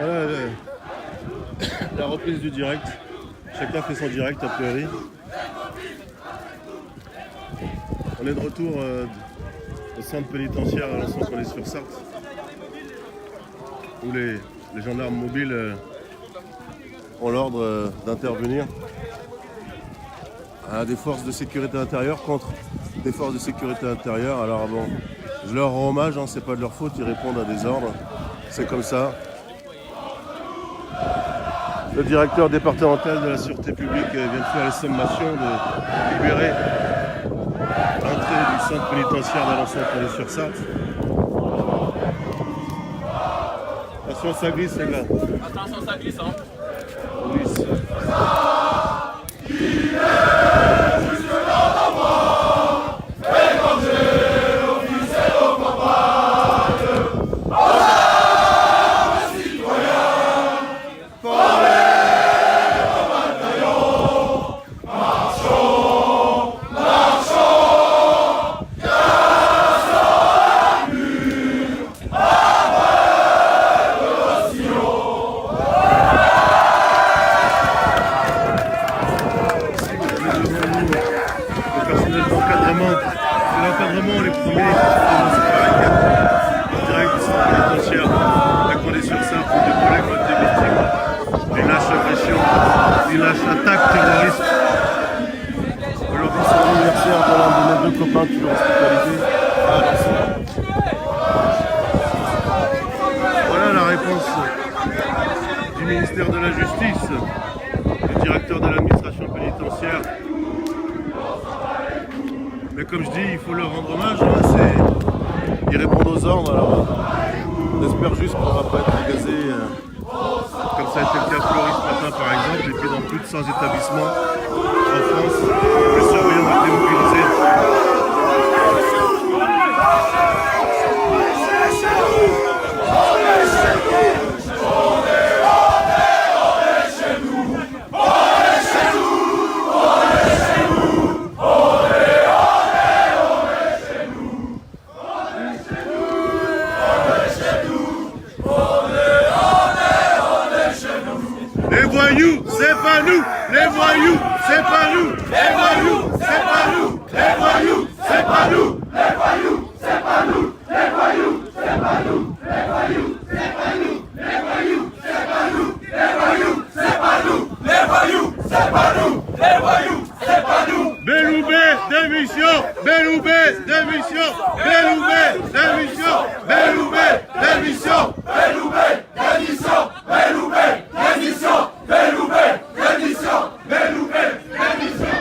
Voilà la reprise du direct. Chacun fait son direct a priori. On est de retour au centre pénitentiaire à Alençon-Collé-sur-Sarthe, où les gendarmes mobiles ont l'ordre d'intervenir à des forces de sécurité intérieure contre des forces de sécurité intérieure. Alors bon, je leur rends hommage, hein, c'est pas de leur faute, ils répondent à des ordres, c'est comme ça. Le directeur départemental de la sûreté publique vient de faire les sommations de libérer l'entrée du centre pénitentiaire d'Alençon-Collé-sur-Sarthe. Attention, ça glisse, les gars. Attention, ça glisse, hein. On glisse. L'encadrement, les premiers en direct du centre pénitentiaire, la Collé-sur-Sarthe, où des collègues ont été victimes d'une lâche agression, d'une lâche attaque terroriste. Aujourd'hui, c'est l'anniversaire de l'un de mes deux copains toujours hospitalisés à Alençon. Voilà la réponse du ministère de la Justice, du directeur de l'administration pénitentiaire. Mais comme je dis, il faut leur rendre hommage, hein, ils répondent aux ordres. Alors, on espère juste qu'on ne va pas être gazé comme ça a été le cas à Fleury ce matin par exemple, et puis dans plus de 100 établissements en France, les surveillants ont été mobilisés. Les voyous, c'est pas nous! Les voyous, c'est pas nous! Les voyous, c'est pas nous! Les voyous, c'est pas nous! Les voyous, c'est pas nous! Les voyous, c'est pas nous! Les voyous, c'est pas nous! Les voyous, c'est pas nous! Les voyous, c'est pas nous! Les voyous, c'est pas nous! Les voyous, c'est pas nous! Belloubet, démission! Belloubet, démission! Belloubet, démission! Belloubet, démission! Belloubet, démission! Belloubet, démission! Belloubet, démission! Belloubet, démission! Belloubet, démission!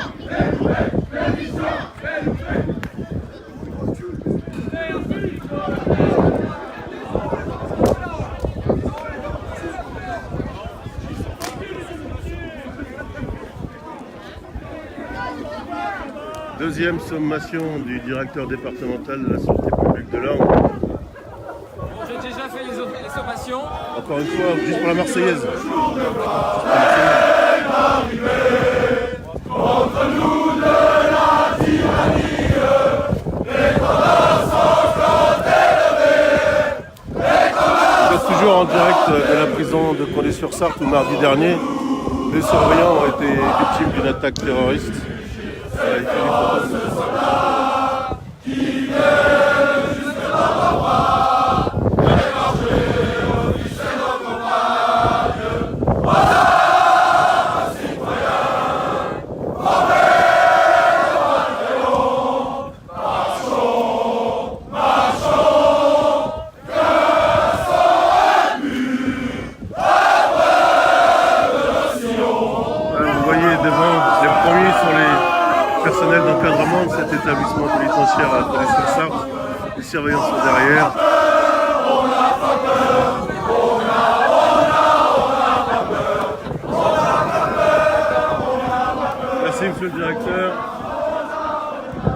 Deuxième sommation du directeur départemental de la sûreté publique de l'Orne. J'ai déjà fait les sommations. Encore une fois, juste pour la Marseillaise. Contre nous de la tyrannie, Vous êtes toujours en direct de la prison de Collé-sur-Sarthe où mardi dernier, des surveillants ont été victimes d'une attaque terroriste. Il fait des photos. Personnel d'encadrement de cet établissement pénitentiaire à Collé-sur-Sarthe. Les surveillants sont derrière. Merci monsieur le directeur.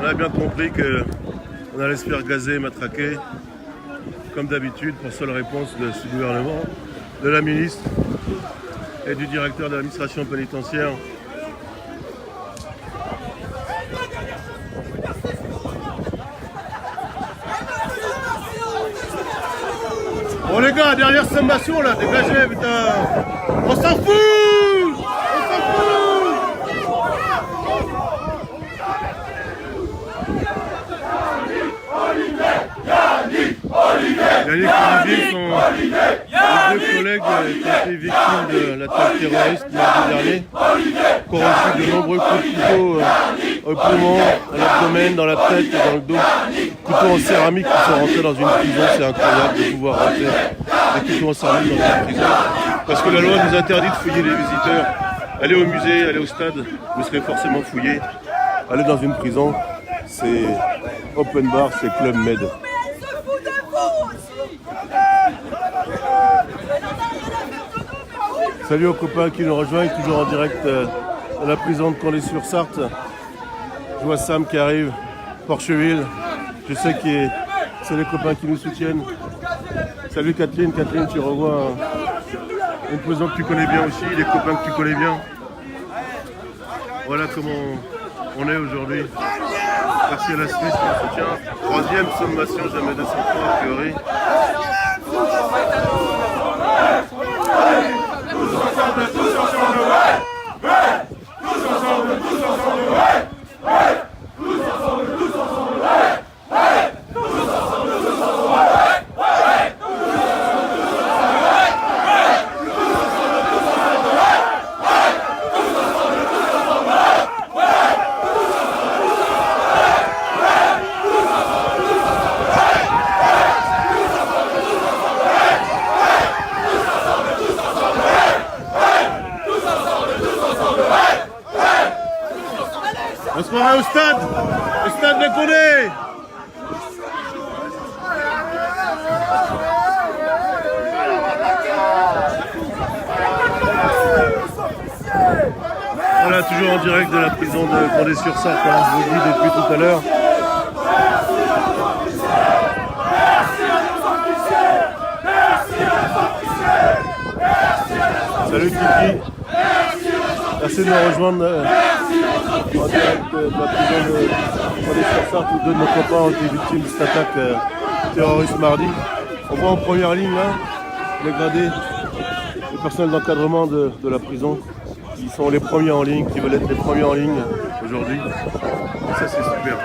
On a bien compris qu'on allait se faire gazer et matraquer, comme d'habitude, pour seule réponse de ce gouvernement, de la ministre et du directeur de l'administration pénitentiaire. Bon les gars, derrière sommation là, dégagez putain. On s'en fout. On s'en fout. Yannick et Olivier sont les deux collègues qui ont été victimes de l'attaque terroriste mardi dernier, qui ont reçu de nombreux coups de couteau au poumon, à l'abdomen, dans la tête et dans le dos. Couteaux en céramique qui sont rentrés dans une prison, c'est incroyable de pouvoir rentrer des couteaux en céramique dans une prison. Parce que la loi nous interdit de fouiller les visiteurs. Aller au musée, aller au stade, vous serez forcément fouillé. Aller dans une prison, c'est open bar, c'est Club Med. Salut aux copains qui nous rejoignent, toujours en direct de la prison de Condé-sur-Sarthe. Je vois Sam qui arrive, Porcheville. Je sais que c'est les copains qui nous soutiennent. Salut Kathleen, tu revois une prison que tu connais bien aussi, les copains que tu connais bien. Voilà comment on est aujourd'hui. Merci à la Suisse pour le soutien. Troisième sommation, jamais 203 a priori. Tous ensemble, ouais. Tous ensemble, ouais. Tous ensemble, ouais. On se croirait au stade de Condé. Voilà, toujours en direct de la prison de Condé-sur-Sarthe, hein, je vous le dis depuis tout à l'heure. Salut Kiki. Merci de nous rejoindre en direct de la prison de Condé-sur-Sarthe où deux de nos copains ont été victimes de cette attaque terroriste mardi. On voit en première ligne là, les gradés, le personnel d'encadrement de la prison, qui sont les premiers en ligne, qui veulent être les premiers en ligne aujourd'hui. Et ça c'est super.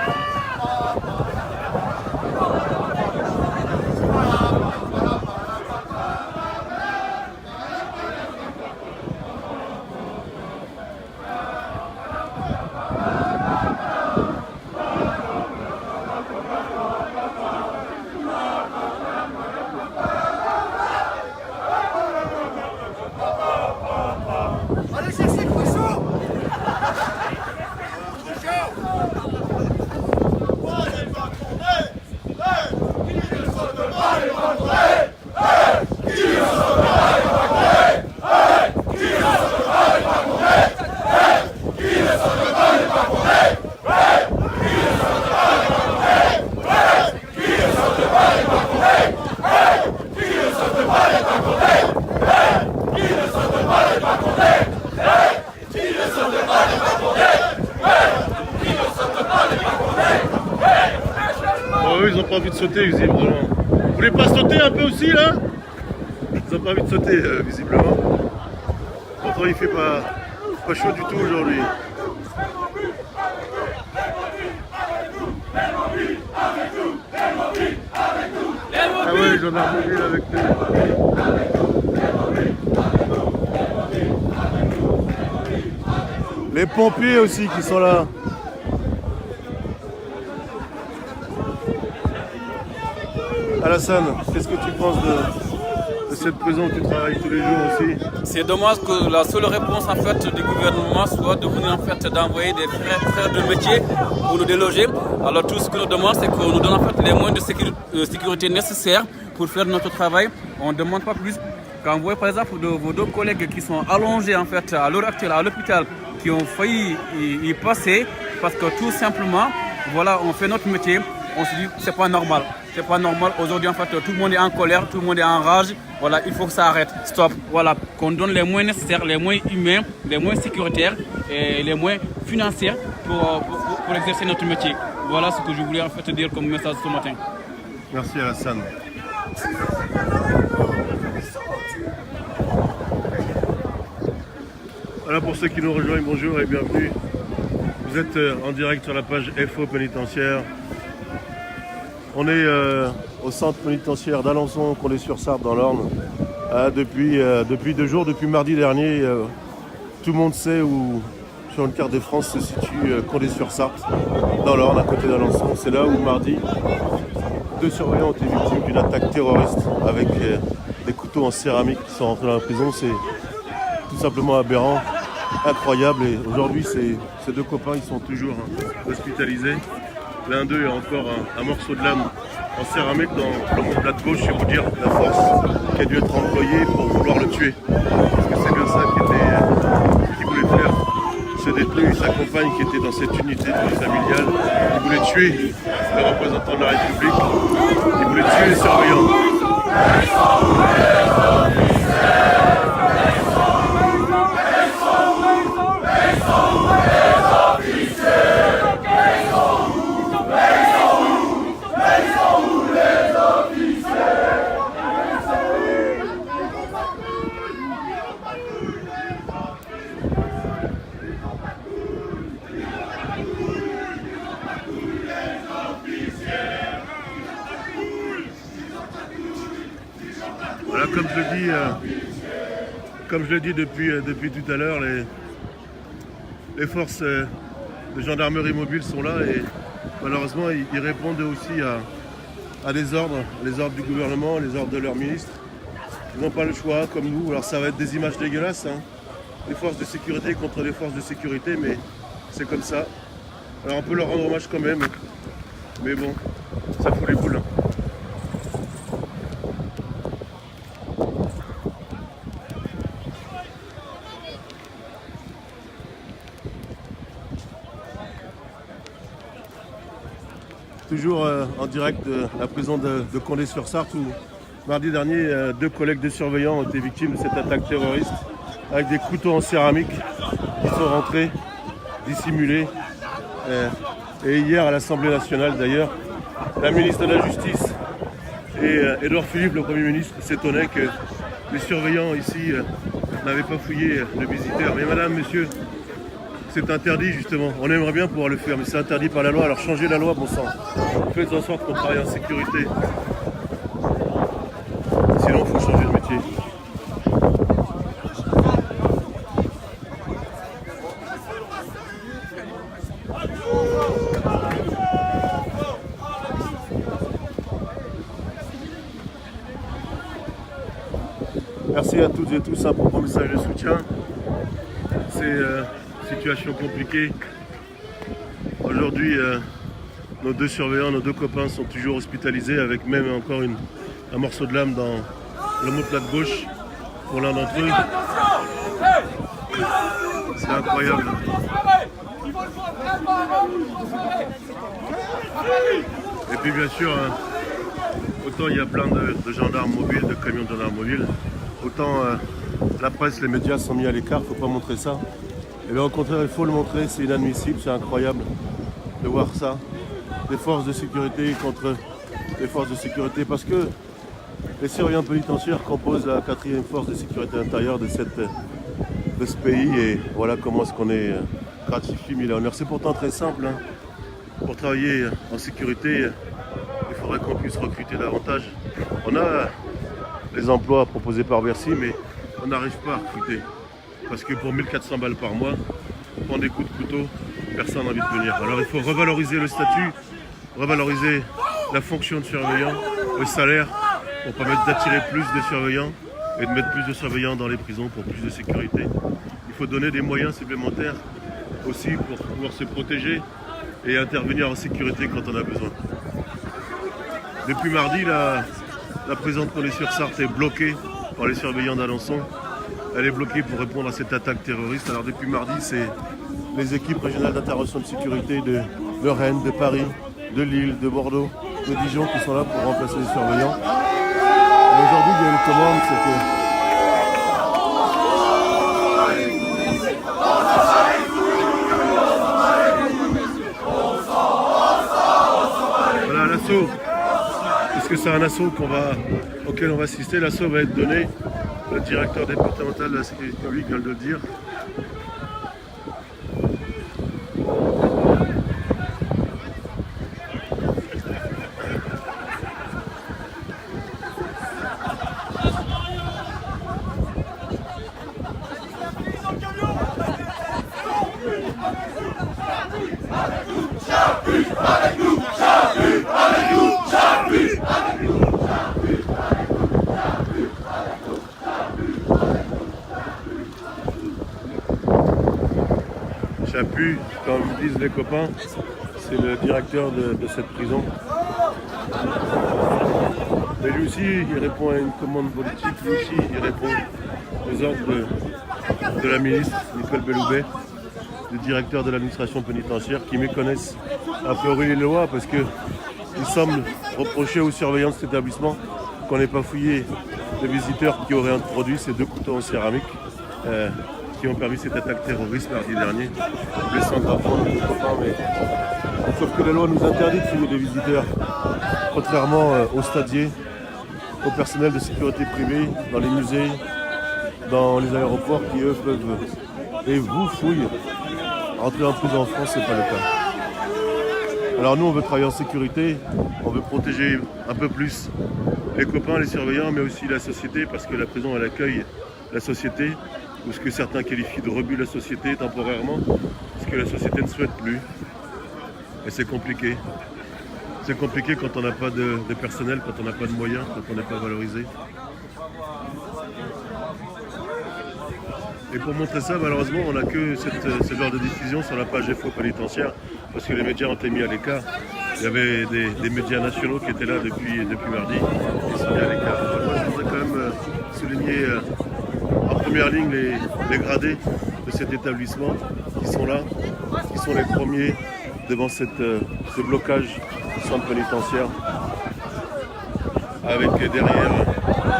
Ils n'ont pas envie de sauter visiblement. Vous voulez pas sauter un peu aussi là? Ils n'ont pas envie de sauter visiblement. Pourtant il fait pas chaud du tout aujourd'hui. Ah ouais, j'en ai mobile avec nous. Les pompiers aussi qui sont là. Alassane, qu'est-ce que tu penses de cette prison où tu travailles tous les jours aussi? C'est dommage que la seule réponse en fait du gouvernement soit de venir en fait d'envoyer des frères de métier pour nous déloger. Alors tout ce que nous demandons, c'est qu'on nous donne en fait les moyens de sécurité nécessaires pour faire notre travail. On ne demande pas plus qu'envoyer par exemple vos deux collègues qui sont allongés en fait à l'heure actuelle à l'hôpital, qui ont failli y passer parce que tout simplement, voilà, on fait notre métier. On se dit c'est pas normal. C'est pas normal. Aujourd'hui, en fait, tout le monde est en colère, tout le monde est en rage. Voilà, il faut que ça arrête. Stop. Voilà, qu'on donne les moyens nécessaires, les moyens humains, les moyens sécuritaires et les moyens financiers pour exercer notre métier. Voilà ce que je voulais en fait dire comme message ce matin. Merci Alassane. Voilà, pour ceux qui nous rejoignent, bonjour et bienvenue. Vous êtes en direct sur la page FO Pénitentiaire. On est au centre pénitentiaire d'Alençon, Condé-sur-Sarthe dans l'Orne. Depuis 2 jours, depuis mardi dernier, tout le monde sait où, sur une carte de France, se situe Condé-sur-Sarthe, dans l'Orne, à côté d'Alençon. C'est là où mardi, 2 surveillants ont été victimes d'une attaque terroriste avec des couteaux en céramique qui sont rentrés dans la prison. C'est tout simplement aberrant, incroyable. Et aujourd'hui, ces 2 copains, ils sont toujours hospitalisés. L'un d'eux a encore un morceau de lame en céramique dans le plat de gauche. C'est vous dire la force qui a dû être employée pour vouloir le tuer. Parce que c'est bien ça qui voulait faire. Ce détenu et sa compagne qui étaient dans cette unité familiale, ils voulaient tuer le représentant de la République. Ils voulaient tuer les surveillants. Voilà, comme je le dis depuis tout à l'heure, les forces de gendarmerie mobile sont là et malheureusement ils répondent aussi à des ordres, les ordres du gouvernement, les ordres de leur ministre. Ils n'ont pas le choix comme nous, alors ça va être des images dégueulasses, hein. Les forces de sécurité contre les forces de sécurité, mais c'est comme ça. Alors on peut leur rendre hommage quand même, mais bon, ça fout les boules, hein. Toujours en direct de la prison de Condé-sur-Sarthe où mardi dernier, 2 collègues de surveillants ont été victimes de cette attaque terroriste avec des couteaux en céramique qui sont rentrés, dissimulés. Et hier à l'Assemblée nationale d'ailleurs, la ministre de la Justice et Édouard Philippe, le Premier ministre, s'étonnaient que les surveillants ici n'avaient pas fouillé le visiteur. Mais madame, monsieur, c'est interdit justement. On aimerait bien pouvoir le faire, mais c'est interdit par la loi. Alors changez la loi, bon sang. Faites en sorte qu'on travaille en sécurité. Sinon, il faut changer de métier. Merci à toutes et tous pour vos messages de soutien. C'est situation compliquée. Aujourd'hui, nos 2 surveillants, nos 2 copains sont toujours hospitalisés avec même encore un morceau de lame dans l'omoplate gauche pour l'un d'entre eux. C'est incroyable. Et puis bien sûr, autant il y a plein de gendarmes mobiles, de camions de gendarmes mobiles, autant la presse, les médias sont mis à l'écart, il ne faut pas montrer ça. Et bien au contraire, il faut le montrer, c'est inadmissible, c'est incroyable de voir ça. Des forces de sécurité contre les forces de sécurité, parce que les surveillants pénitentiaires composent la 4e force de sécurité intérieure de ce pays. Et voilà comment est-ce qu'on est gratifié, mis à l'honneur. C'est pourtant très simple, hein. Pour travailler en sécurité, il faudrait qu'on puisse recruter davantage. On a les emplois proposés par Bercy, mais on n'arrive pas à recruter. Parce que pour 1400 balles par mois, on prend des coups de couteau, personne n'a envie de venir. Alors il faut revaloriser le statut, revaloriser la fonction de surveillant, le salaire, pour permettre d'attirer plus de surveillants et de mettre plus de surveillants dans les prisons pour plus de sécurité. Il faut donner des moyens supplémentaires aussi pour pouvoir se protéger et intervenir en sécurité quand on a besoin. Depuis mardi, la prison de Condé-sur-Sarthe est bloquée par les surveillants d'Alençon. Elle est bloquée pour répondre à cette attaque terroriste. Alors depuis mardi, c'est les équipes régionales d'intervention de sécurité de Rennes, de Paris, de Lille, de Bordeaux, de Dijon qui sont là pour remplacer les surveillants. Et aujourd'hui, il y a une commande, c'est que puisque c'est un assaut auquel on va assister. L'assaut va être donné, le directeur départemental de la sécurité publique vient de le dire. Chaput, comme disent les copains, c'est le directeur de cette prison. Mais lui aussi, il répond à une commande politique, lui aussi, il répond aux ordres de la ministre Nicole Belloubet, le directeur de l'administration pénitentiaire, qui méconnaissent a priori les lois parce qu'il semble reprocher aux surveillants de cet établissement qu'on n'ait pas fouillé les visiteurs qui auraient introduit ces 2 couteaux en céramique qui ont permis cette attaque terroriste mardi dernier, blessant gravement nos copains. Mais... Sauf que la loi nous interdit de fouiller les visiteurs, contrairement aux stadiers, au personnel de sécurité privée, dans les musées, dans les aéroports qui eux peuvent et vous fouillent. Rentrer en prison en France, c'est pas le cas. Alors nous, on veut travailler en sécurité, on veut protéger un peu plus les copains, les surveillants, mais aussi la société, parce que la prison, elle accueille la société, ou ce que certains qualifient de rebut de la société temporairement, ce que la société ne souhaite plus. Et c'est compliqué. C'est compliqué quand on n'a pas de personnel, quand on n'a pas de moyens, quand on n'est pas valorisé. Et pour montrer ça, malheureusement, on n'a que ce genre de diffusion sur la page FO pénitentiaire, parce que les médias ont été mis à l'écart. Il y avait des médias nationaux qui étaient là depuis mardi, ils sont mis à l'écart. Moi, je voudrais quand même souligner en première ligne les gradés de cet établissement qui sont là, qui sont les premiers devant ce blocage du centre pénitentiaire, avec derrière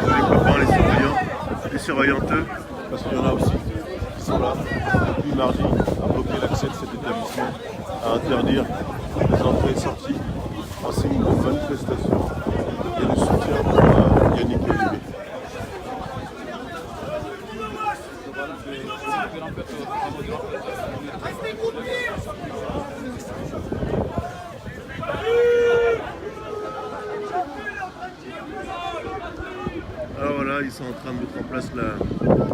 les copains, les surveillantes, parce qu'il y en a aussi qui sont là depuis mardi à bloquer l'accès de cet établissement, à interdire les entrées et sorties en signe de manifestation et de soutien à Yannick Elibé. Alors voilà, ils sont en train de mettre en place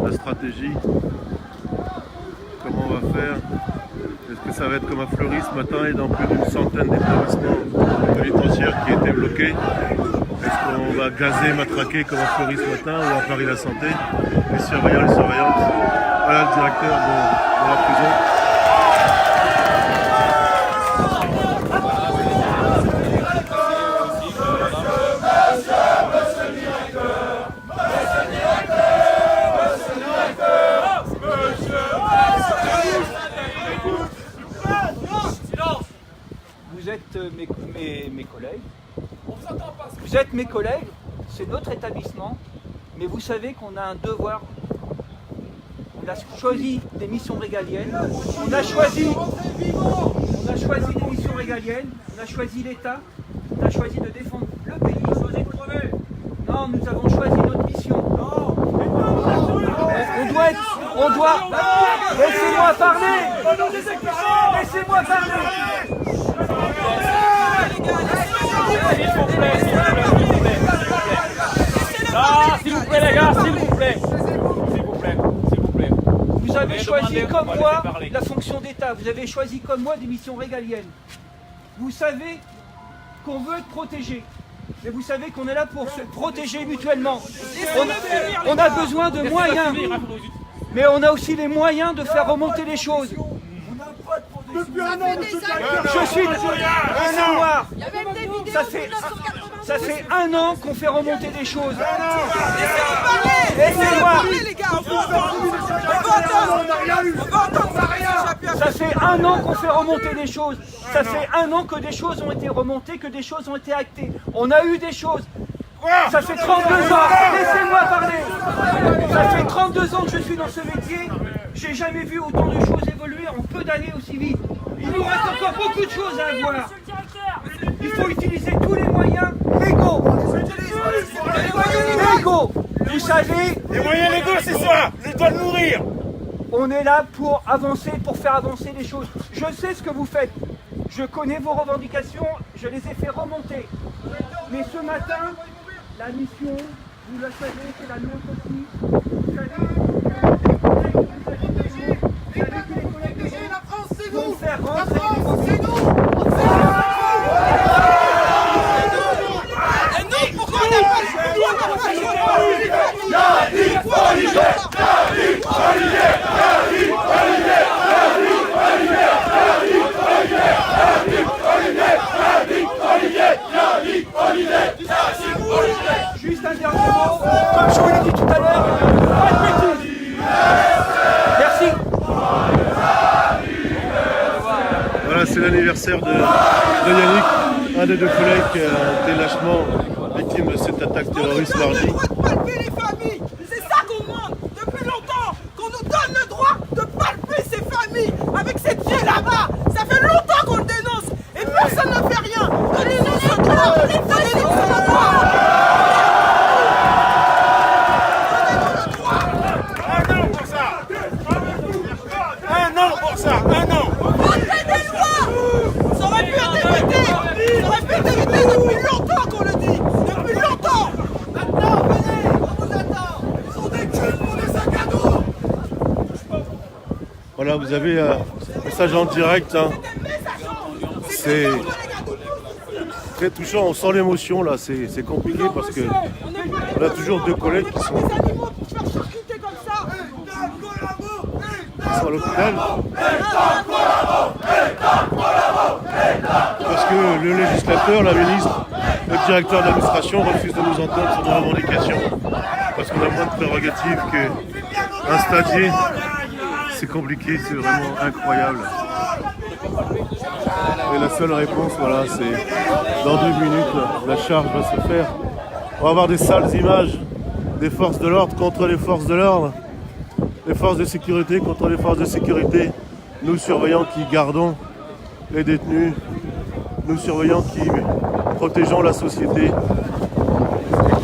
la stratégie. Comment on va faire? Est-ce que ça va être comme à Fleury ce matin et dans plus d'une centaine d'établissements pénitentiaires qui étaient bloqués? Est-ce qu'on va gazer, matraquer comme à Fleury ce matin ou à Paris la Santé? Les surveillants, les surveillantes. Voilà le directeur de la prison. Vous êtes mes collègues. Vous êtes mes collègues, c'est notre établissement, mais vous savez qu'on a un devoir. On a choisi des missions régaliennes, on a choisi des missions régaliennes, on a choisi l'État, on a choisi de défendre le pays. Non, nous avons choisi notre mission. On doit... Laissez-moi parler. Laissez-moi parler. S'il vous plaît les gars, s'il vous plaît. S'il vous plaît. Vous avez choisi comme moi la fonction d'État, vous avez choisi comme moi des missions régaliennes. Vous savez qu'on veut être protégé, mais vous savez qu'on est là pour se protéger mutuellement. On a besoin de moyens, mais on a aussi les moyens de faire remonter les choses. Je suis noir. Ça fait 1 an qu'on fait remonter des choses. Laissez-moi. Ça fait 1 an qu'on fait remonter des choses. Ça fait 1 an que des choses ont été remontées, que des choses ont été actées. On a eu des choses. Ça fait 32 ans. Laissez-moi parler. Ça fait 32 ans que je suis dans ce métier. J'ai jamais vu autant de choses évoluer en peu d'années aussi vite. Il nous reste encore beaucoup de choses à voir. Il faut utiliser tous les moyens légaux. Vous savez, Les moyens légaux, c'est ça. Je dois mourir. on est là pour avancer, pour faire avancer les choses. Je sais ce que vous faites. Je connais vos revendications, je les ai fait remonter. Mais ce matin, la mission, vous le savez, c'est la nôtre aussi. Vous savez que les collègues vont faire rentrer les Juste un dernier mot, comme je vous l'ai dit tout à l'heure, pas de bêtises. Merci. Voilà, c'est l'anniversaire de Yannick, un des deux collègues qui a été lâchement victime de cette attaque terroriste mardi. Le droit de palper les familles, c'est ça qu'on demande depuis longtemps, qu'on nous donne le droit de palper ces familles avec ces pieds là-bas. Ça fait longtemps qu'on le dénonce et personne ne fait rien. Donnez-nous ce droit, donnez-nous ce droit. Votez des lois. Ça aurait pu être évité. Ça aurait pu être évité depuis longtemps qu'on le dit. Depuis longtemps. Maintenant, venez, on vous attend. Ils sont des cultes pour des sacs à dos. Voilà, vous avez un message en direct. Hein. C'est très touchant, on sent l'émotion là, c'est compliqué parce que on a toujours deux collègues qui sont à l'hôpital. Parce que le législateur, la ministre, le directeur de l'administration refusent de nous entendre sur nos revendications. Parce qu'on a moins de prérogatives qu'un stadier. C'est compliqué, c'est vraiment incroyable. Et la seule réponse, voilà, c'est dans 2 minutes, la charge va se faire. On va avoir des sales images des forces de l'ordre contre les forces de l'ordre, les forces de sécurité contre les forces de sécurité, nous surveillants qui gardons les détenus, nous surveillants qui protégeons la société et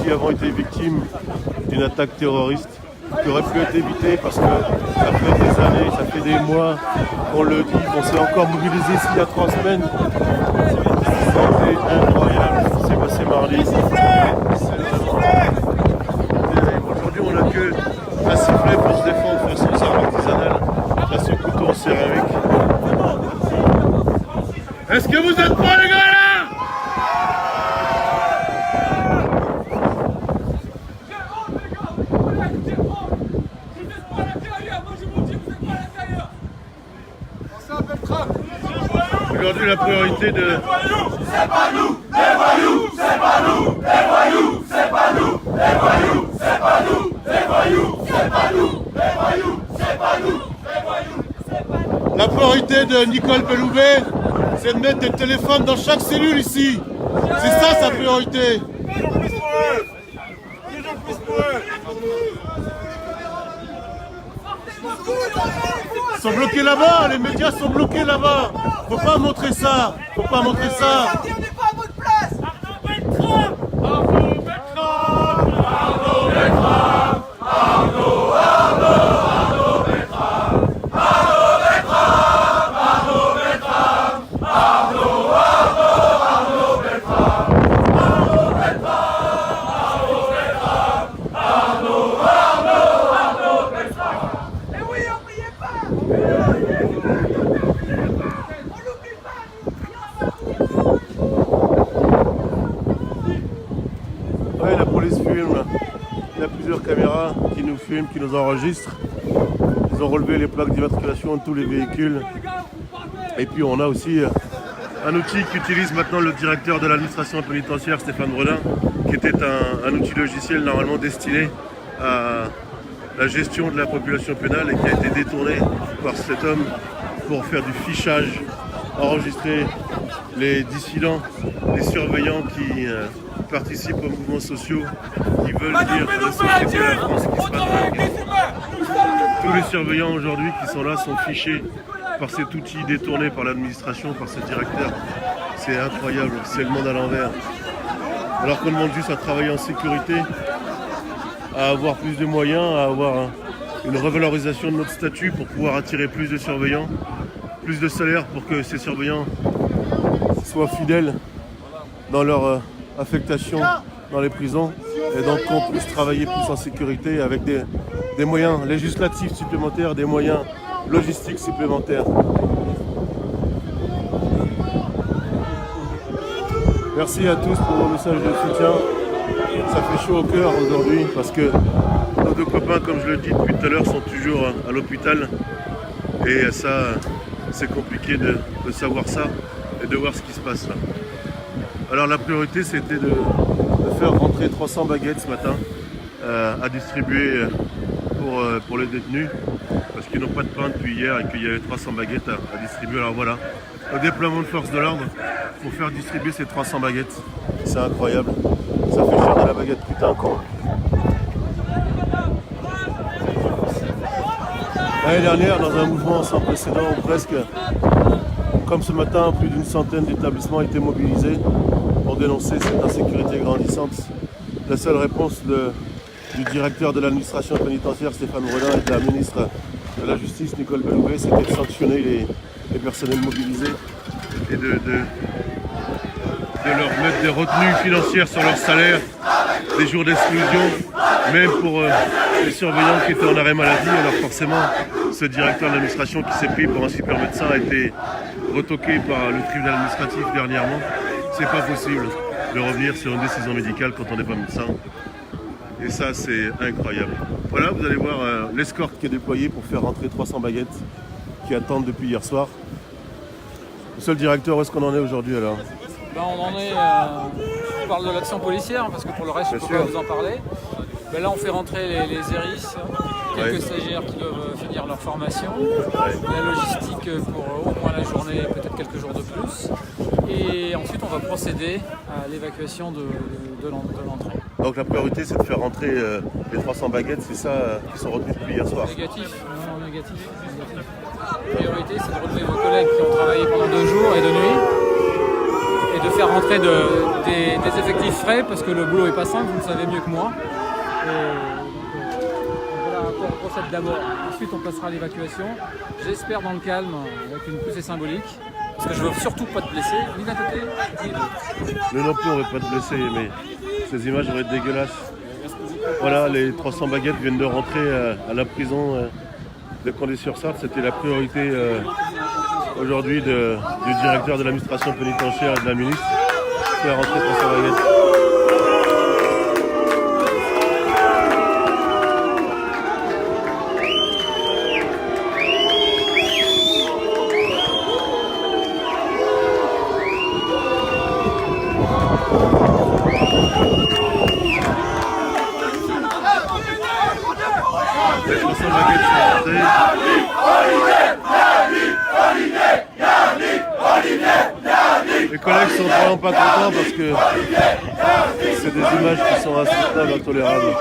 qui avons été victimes d'une attaque terroriste qui aurait pu être évitée parce que ça fait des années, ça fait des mois qu'on le dit, qu'on s'est encore mobilisé il y a 3 semaines. C'était incroyable ce qui s'est passé mardi. Aujourd'hui, on n'a que un sifflet pour se défendre face aux armes artisanales, face au couteau en céramique. Est-ce que vous êtes prêts, les gars, là? Aujourd'hui, la priorité de... C'est pas nous, les voyous, c'est pas nous, les voyous, c'est pas nous, les voyous, c'est pas nous, les voyous, c'est pas nous, les voyous, c'est pas nous, les voyous, c'est pas nous. La priorité de Nicole Belloubet, c'est de mettre des téléphones dans chaque cellule ici. C'est ça sa priorité. Ils sont bloqués là-bas, les médias sont bloqués là-bas. Faut pas montrer ça, faut pas montrer ça. On n'est pas à votre place. Oui, la police filme. Il y a plusieurs caméras qui nous filment, qui nous enregistrent. Ils ont relevé les plaques d'immatriculation de tous les véhicules. Et puis on a aussi un outil qu'utilise maintenant le directeur de l'administration pénitentiaire, Stéphane Bredin, qui était un outil logiciel normalement destiné à la gestion de la population pénale et qui a été détourné par cet homme pour faire du fichage, enregistrer les dissidents, les surveillants qui participent aux mouvements sociaux, qui veulent dire à la société de la France qui se passe. Tous les surveillants aujourd'hui qui sont là sont fichés par cet outil détourné par l'administration, par ce directeur. C'est incroyable, c'est le monde à l'envers. Alors qu'on demande juste à travailler en sécurité, à avoir plus de moyens, à avoir une revalorisation de notre statut pour pouvoir attirer plus de surveillants, plus de salaires pour que ces surveillants soient fidèles dans leur affectation dans les prisons et donc qu'on puisse travailler plus en sécurité avec des moyens législatifs supplémentaires, des moyens logistiques supplémentaires. Merci à tous pour vos messages de soutien. Ça fait chaud au cœur aujourd'hui parce que nos deux copains, comme je le dis depuis tout à l'heure, sont toujours à l'hôpital. Et ça, c'est compliqué de savoir ça et de voir ce qui se passe là. Alors la priorité, c'était de faire rentrer 300 baguettes ce matin à distribuer pour les détenus parce qu'ils n'ont pas de pain depuis hier et qu'il y avait 300 baguettes à distribuer. Alors voilà, le déploiement de force de l'ordre pour faire distribuer ces 300 baguettes. C'est incroyable. Ça fait cher de la baguette, putain, con. L'année dernière, dans un mouvement sans précédent, presque, comme ce matin, plus d'une centaine d'établissements étaient mobilisés pour dénoncer cette insécurité grandissante. La seule réponse du directeur de l'administration pénitentiaire, Stéphane Rodin, et de la ministre de la Justice, Nicole Belloubet, c'était de sanctionner les personnels mobilisés et de leur mettre des retenues financières sur leur salaire, des jours d'exclusion, même pour les surveillants qui étaient en arrêt maladie. Alors forcément, ce directeur de l'administration qui s'est pris pour un super médecin a été retoqué par le tribunal administratif dernièrement. C'est pas possible de revenir sur une décision médicale quand on n'est pas médecin. Et ça, c'est incroyable. Voilà, vous allez voir l'escorte qui est déployée pour faire rentrer 300 baguettes qui attendent depuis hier soir. Monsieur le directeur, où est-ce qu'on en est aujourd'hui alors? Ben, on en est, on parle de l'action policière, parce que pour le reste, je ne peux pas vous en parler. Ben, là, on fait rentrer les ERIS, quelques stagiaires qui doivent finir leur formation, la logistique pour au moins la journée, peut-être quelques jours de plus. Et ensuite, on va procéder à l'évacuation de l'entrée. Donc la priorité, c'est de faire rentrer les 300 baguettes, c'est ça qui sont retenues depuis hier soir? Négatif, non, négatif. La priorité, c'est de retrouver vos collègues qui ont travaillé pendant 2 jours et 2 nuits. Et de faire rentrer des effectifs frais parce que le boulot n'est pas simple, vous le savez mieux que moi. Voilà, on procède d'abord. Ensuite, on passera à l'évacuation. J'espère dans le calme, avec une poussée symbolique. Parce que je veux surtout pas te blesser, ni d'un côté, ni de l'autre. Nous non plus, on ne veut pas te blesser, mais ces images vont être dégueulasses. Voilà, les 300 baguettes viennent de rentrer à la prison de Condé-sur-Sarthe. C'était la priorité aujourd'hui du directeur de l'administration pénitentiaire et de la ministre, faire rentrer 300 baguettes. Les 300 baguettes sont rentrées. Les collègues sont vraiment pas contents parce que c'est des images qui sont insoutenables, intolérables.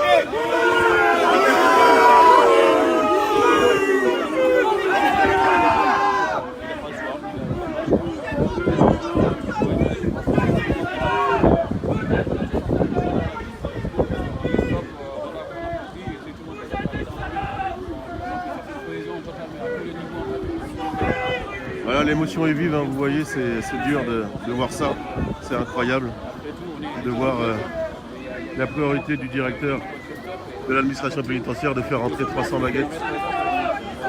Voilà, l'émotion est vive, hein, vous voyez, c'est dur de voir ça, c'est incroyable de voir la priorité du directeur de l'administration pénitentiaire de faire rentrer 300 baguettes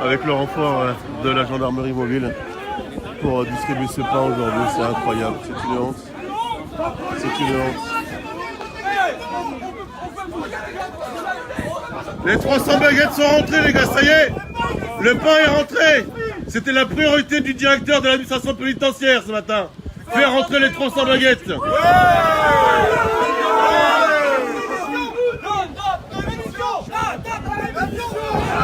avec le renfort de la gendarmerie mobile pour distribuer ce pain aujourd'hui. C'est incroyable, c'est une honte. C'est une honte. Les 300 baguettes sont rentrées, les gars, ça y est. Le pain est rentré. C'était la priorité du directeur de l'administration pénitentiaire ce matin. Faire rentrer les 300 baguettes.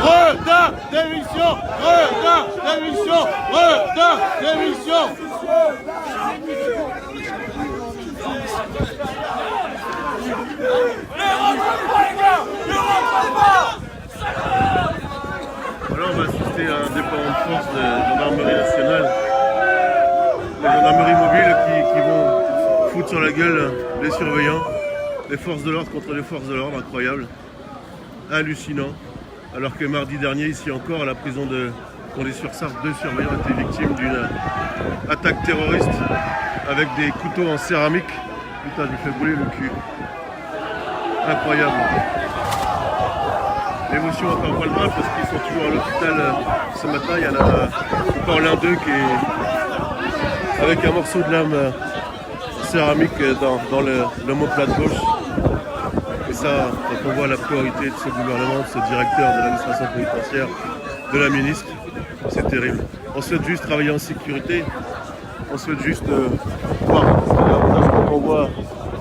Retard d'émission. Retard d'émission. Retard d'émission. Voilà, on va assister à un déploiement de force de la gendarmerie nationale, les gendarmeries mobiles qui vont foutre sur la gueule les surveillants, les forces de l'ordre contre les forces de l'ordre, incroyable. hallucinant. Alors que mardi dernier, ici encore, à la prison de Condé-sur-Sarthe, 2 surveillants étaient victimes d'une attaque terroriste avec des couteaux en céramique. Putain, je me fais brûler le cul. Incroyable. L'émotion encore pas le mal parce qu'ils sont toujours à l'hôpital ce matin. Il y en a encore l'un d'eux qui est avec un morceau de lame céramique dans l'omoplate gauche. Et ça, quand on voit la priorité de ce gouvernement, de ce directeur de l'administration pénitentiaire, de la ministre, c'est terrible. On souhaite juste travailler en sécurité, on souhaite juste voir. On voit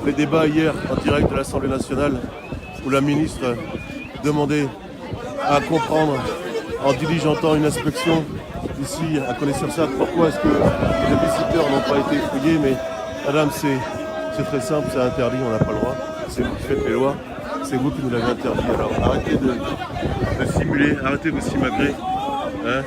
les débats hier en direct de l'Assemblée nationale où la ministre demandait à comprendre en diligentant une inspection ici à Condé-sur-Sarthe pourquoi est-ce que les visiteurs n'ont pas été fouillés. Mais madame, c'est très simple, c'est interdit, on n'a pas le droit. C'est vous qui faites les lois, c'est vous qui nous l'avez interdit. Alors arrêtez de simuler, arrêtez de simagrer. Hein?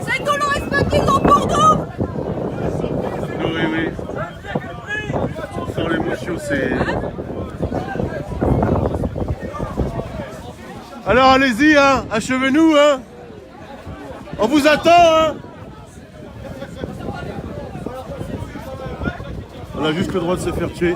C'est que l'on respecte les pour nous. Oui. Sans l'émotion, c'est... Alors allez-y, hein, achevez-nous, hein. On vous attend, hein. On a juste le droit de se faire tuer.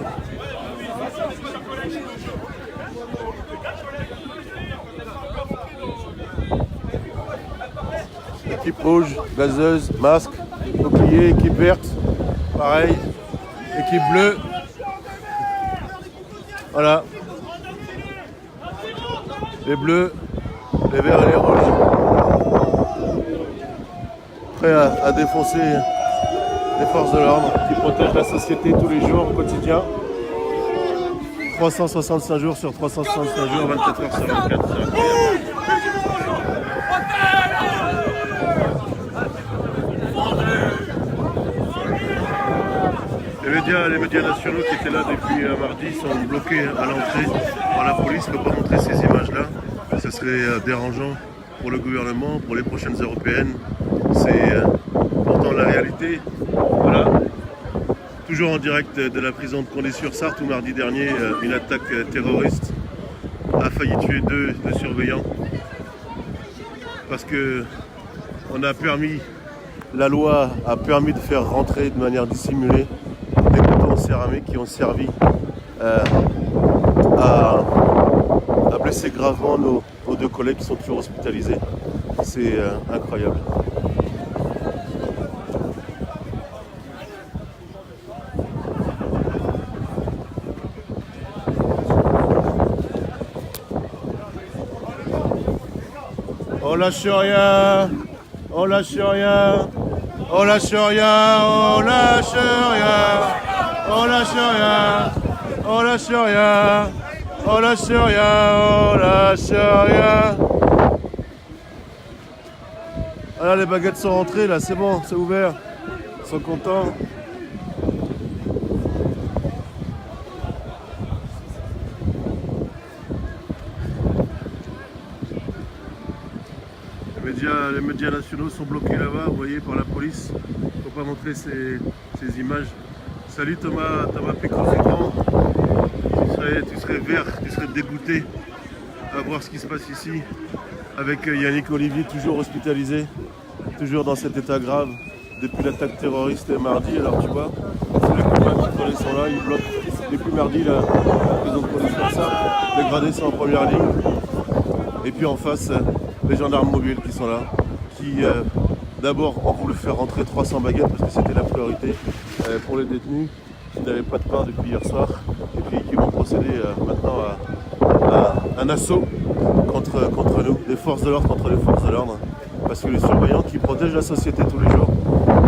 Équipe rouge, gazeuse, masque, bouclier, équipe verte, pareil, équipe bleue. Voilà. Les bleus, les verts et les rouges. Prêts à défoncer les forces de l'ordre qui protègent la société tous les jours, au quotidien. 365 jours sur 365 jours, 24 heures sur 24. C'est incroyable. Les médias nationaux qui étaient là depuis mardi sont bloqués à l'entrée par la police. Ne peut pas montrer ces images-là. Ce serait dérangeant pour le gouvernement, pour les prochaines européennes. C'est pourtant la réalité. Voilà. Toujours en direct de la prison de Condé-sur-Sarthe où mardi dernier, une attaque terroriste a failli tuer deux surveillants. Parce que la loi a permis de faire rentrer de manière dissimulée des couteaux en céramique qui ont servi à blesser gravement nos deux collègues qui sont toujours hospitalisés. C'est incroyable. On lâche rien, on lâche rien, on lâche rien, on lâche rien, on lâche rien, on lâche rien, on lâche rien, on lâche rien. Voilà, les baguettes sont rentrées là, c'est bon, c'est ouvert, ils sont contents. Les médias nationaux sont bloqués là-bas, vous voyez, par la police. Il ne faut pas montrer ces images. Salut Thomas Pécreux-Fécamp. Tu serais vert, tu serais dégoûté à voir ce qui se passe ici avec Yannick Olivier, toujours hospitalisé, toujours dans cet état grave depuis l'attaque terroriste mardi. Alors tu vois, tous les copains qui sont là, ils bloquent. depuis mardi, la prison de police comme ça. Les gradés sont en première ligne. Et puis en face, les gendarmes mobiles qui sont là, qui d'abord ont voulu faire rentrer 300 baguettes parce que c'était la priorité pour les détenus qui n'avaient pas de pain depuis hier soir et puis qui vont procéder maintenant à un assaut contre nous, des forces de l'ordre contre les forces de l'ordre, parce que les surveillants qui protègent la société tous les jours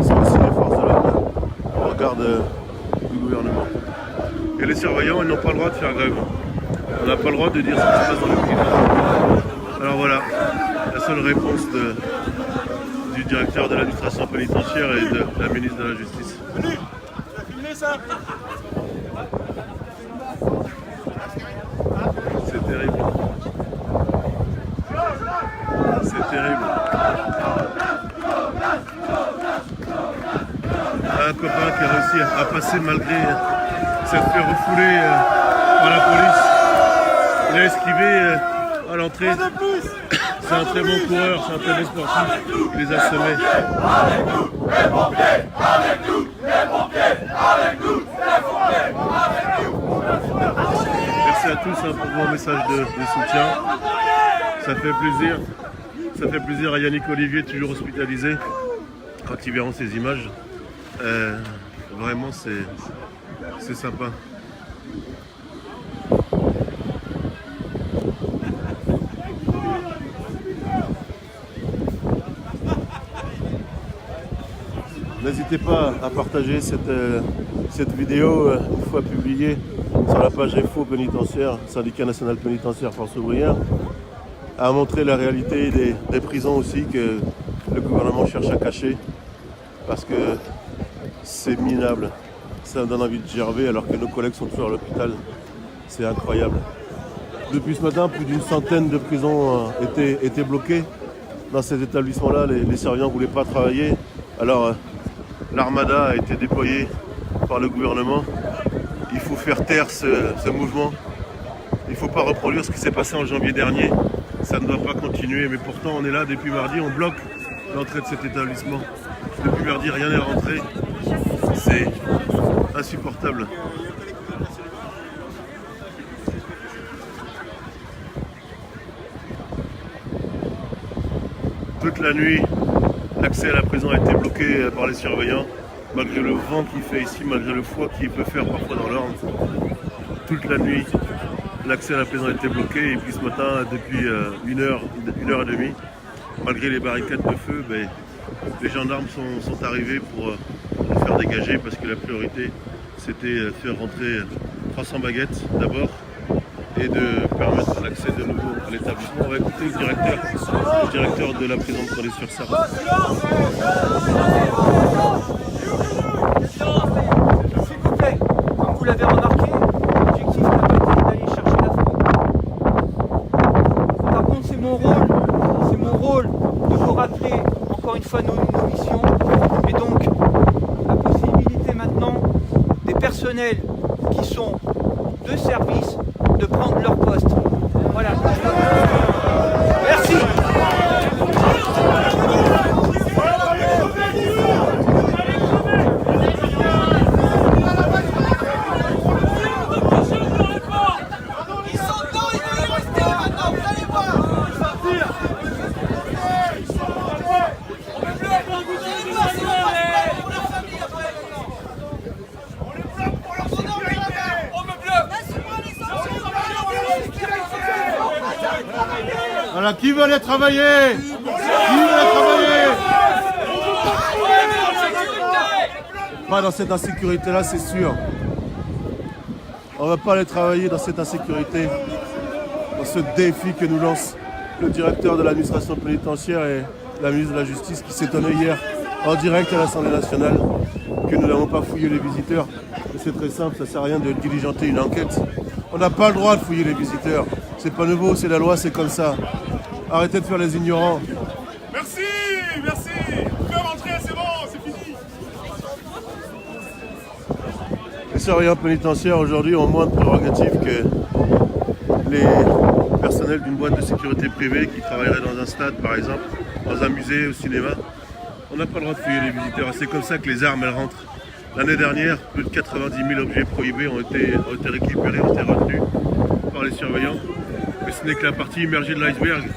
sont aussi les forces de l'ordre au regard du gouvernement. Et les surveillants, ils n'ont pas le droit de faire grève. On n'a pas le droit de dire ce qui se passe dans le prison. Alors voilà, la seule réponse du directeur de l'administration pénitentiaire et de la ministre de la Justice. C'est terrible. C'est terrible. Un copain qui a réussi à passer malgré s'être fait refouler par la police. Il a esquivé à l'entrée. C'est un très bon coureur, c'est un très bon sportif. Il les a semés. Avec nous, les pompiers, avec nous, les pompiers, avec nous, les pompiers, avec nous. Merci à tous pour vos messages de soutien. Ça fait plaisir. Ça fait plaisir à Yannick Olivier, toujours hospitalisé, quand ils verront ces images. Vraiment, c'est sympa. N'hésitez pas à partager cette vidéo une fois publiée sur la page FO pénitentiaire, Syndicat national pénitentiaire Force ouvrière, à montrer la réalité des prisons aussi que le gouvernement cherche à cacher, parce que c'est minable. Ça me donne envie de gerber alors que nos collègues sont toujours à l'hôpital. C'est incroyable. Depuis ce matin, plus d'une centaine de prisons étaient bloquées. Dans ces établissements-là, les surveillants ne voulaient pas travailler. Alors, l'armada a été déployée par le gouvernement. Il faut faire taire ce mouvement. Il ne faut pas reproduire ce qui s'est passé en janvier dernier. Ça ne doit pas continuer, mais pourtant on est là depuis mardi, on bloque l'entrée de cet établissement. Depuis mardi, rien n'est rentré. C'est insupportable. Toute la nuit, l'accès à la prison a été bloqué par les surveillants, malgré le vent qu'il fait ici, malgré le froid qu'il peut faire parfois dans l'Orne. Toute la nuit, l'accès à la prison a été bloqué, et puis ce matin, depuis une heure et demie, malgré les barricades de feu, les gendarmes sont arrivés pour faire dégager, parce que la priorité c'était faire rentrer 300 baguettes d'abord et de permettre l'accès de nouveau à l'établissement. On va écouter le directeur de la prison de Condé-sur-Sarthe. S'il vous plaît, comme vous l'avez remarqué, l'objectif n'a pas été d'aller chercher la fraude. Par contre, c'est mon rôle de vous rappeler encore une fois nos missions, et donc la possibilité maintenant des personnels qui sont de service de prendre leur poste. Voilà. Merci. Ils sont dedans, ils vont y rester maintenant, vous allez voir. Voilà, qui veut aller travailler? Qui veut aller travailler? Pas dans cette insécurité-là, c'est sûr. On ne va pas aller travailler dans cette insécurité, dans ce défi que nous lance le directeur de l'administration pénitentiaire et la ministre de la Justice, qui s'étonnait hier en direct à l'Assemblée nationale que nous n'avons pas fouillé les visiteurs. Et c'est très simple, ça ne sert à rien de diligenter une enquête. On n'a pas le droit de fouiller les visiteurs. C'est pas nouveau, c'est la loi, c'est comme ça. Arrêtez de faire les ignorants. Merci, merci. Vous pouvez rentrer, c'est bon, c'est fini. Les surveillants pénitentiaires aujourd'hui ont moins de prérogatives que les personnels d'une boîte de sécurité privée qui travailleraient dans un stade par exemple, dans un musée, au cinéma. On n'a pas le droit de fouiller les visiteurs. C'est comme ça que les armes elles rentrent L'année dernière, plus de 90 000 objets prohibés ont été récupérés, ont été retenus par les surveillants. Mais ce n'est que la partie immergée de l'iceberg.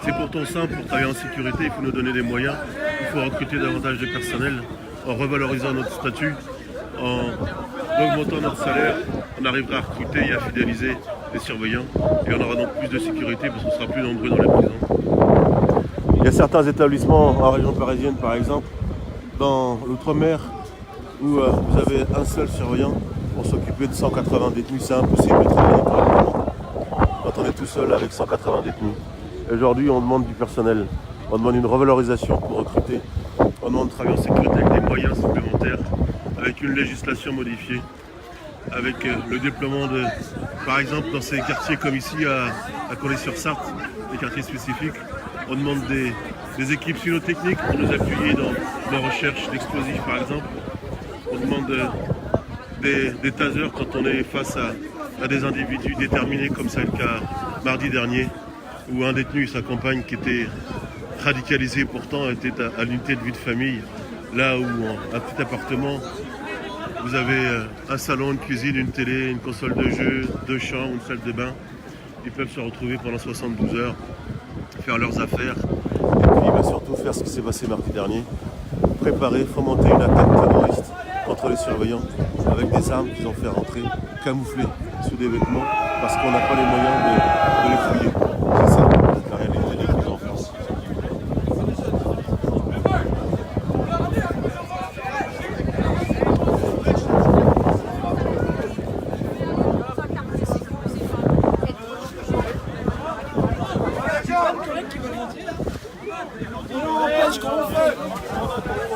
C'est pourtant simple, pour travailler en sécurité, il faut nous donner des moyens, il faut recruter davantage de personnel, en revalorisant notre statut, en augmentant notre salaire, on arrivera à recruter et à fidéliser les surveillants et on aura donc plus de sécurité parce qu'on sera plus nombreux dans les prisons. Il y a certains établissements en région parisienne par exemple, dans l'outre-mer, où vous avez un seul surveillant pour s'occuper de 180 détenus. C'est impossible de travailler correctement quand on est tout seul avec 180 détenus. Aujourd'hui, on demande du personnel, on demande une revalorisation pour recruter, on demande de travailler en sécurité avec des moyens supplémentaires, avec une législation modifiée, avec le déploiement de, par exemple, dans ces quartiers comme ici à Colley-sur-Sarthe, des quartiers spécifiques, on demande des équipes cynotechniques pour nous appuyer dans nos recherches d'explosifs, par exemple. On demande des tasers quand on est face à des individus déterminés, comme c'est le cas mardi dernier, où un détenu et sa compagne qui était radicalisé pourtant était à l'unité de vie de famille, là où un petit appartement, vous avez un salon, une cuisine, une télé, une console de jeu, 2 chambres, une salle de bain. Ils peuvent se retrouver pendant 72 heures, faire leurs affaires, et puis surtout faire ce qui s'est passé mardi dernier, préparer, fomenter une attaque terroriste contre les surveillants avec des armes qu'ils ont fait rentrer, camouflées sous des vêtements, parce qu'on n'a pas les moyens de les fouiller. C'est ça la réalité des prisons en France.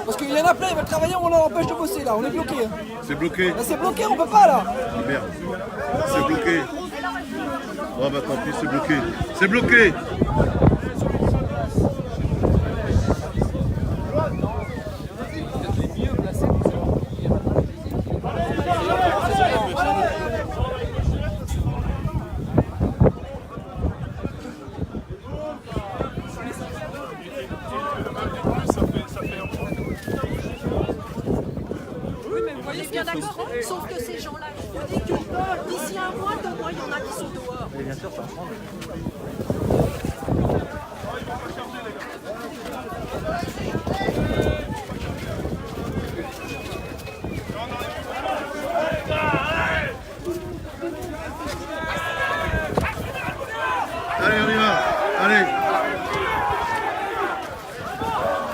Parce qu'il y en a plein, ils veulent travailler, on leur empêche de bosser là, on est bloqué. C'est bloqué. Là c'est bloqué, on peut pas là. Ah merde, c'est bloqué. Oh bah tant pis, c'est bloqué. C'est bloqué. Bien d'accord, sauf que ces gens-là, je vous dis que d'ici un mois, 2 mois, il y en a qui sont dehors. Et bien sûr, ça prend. Allez, on y va. Allez.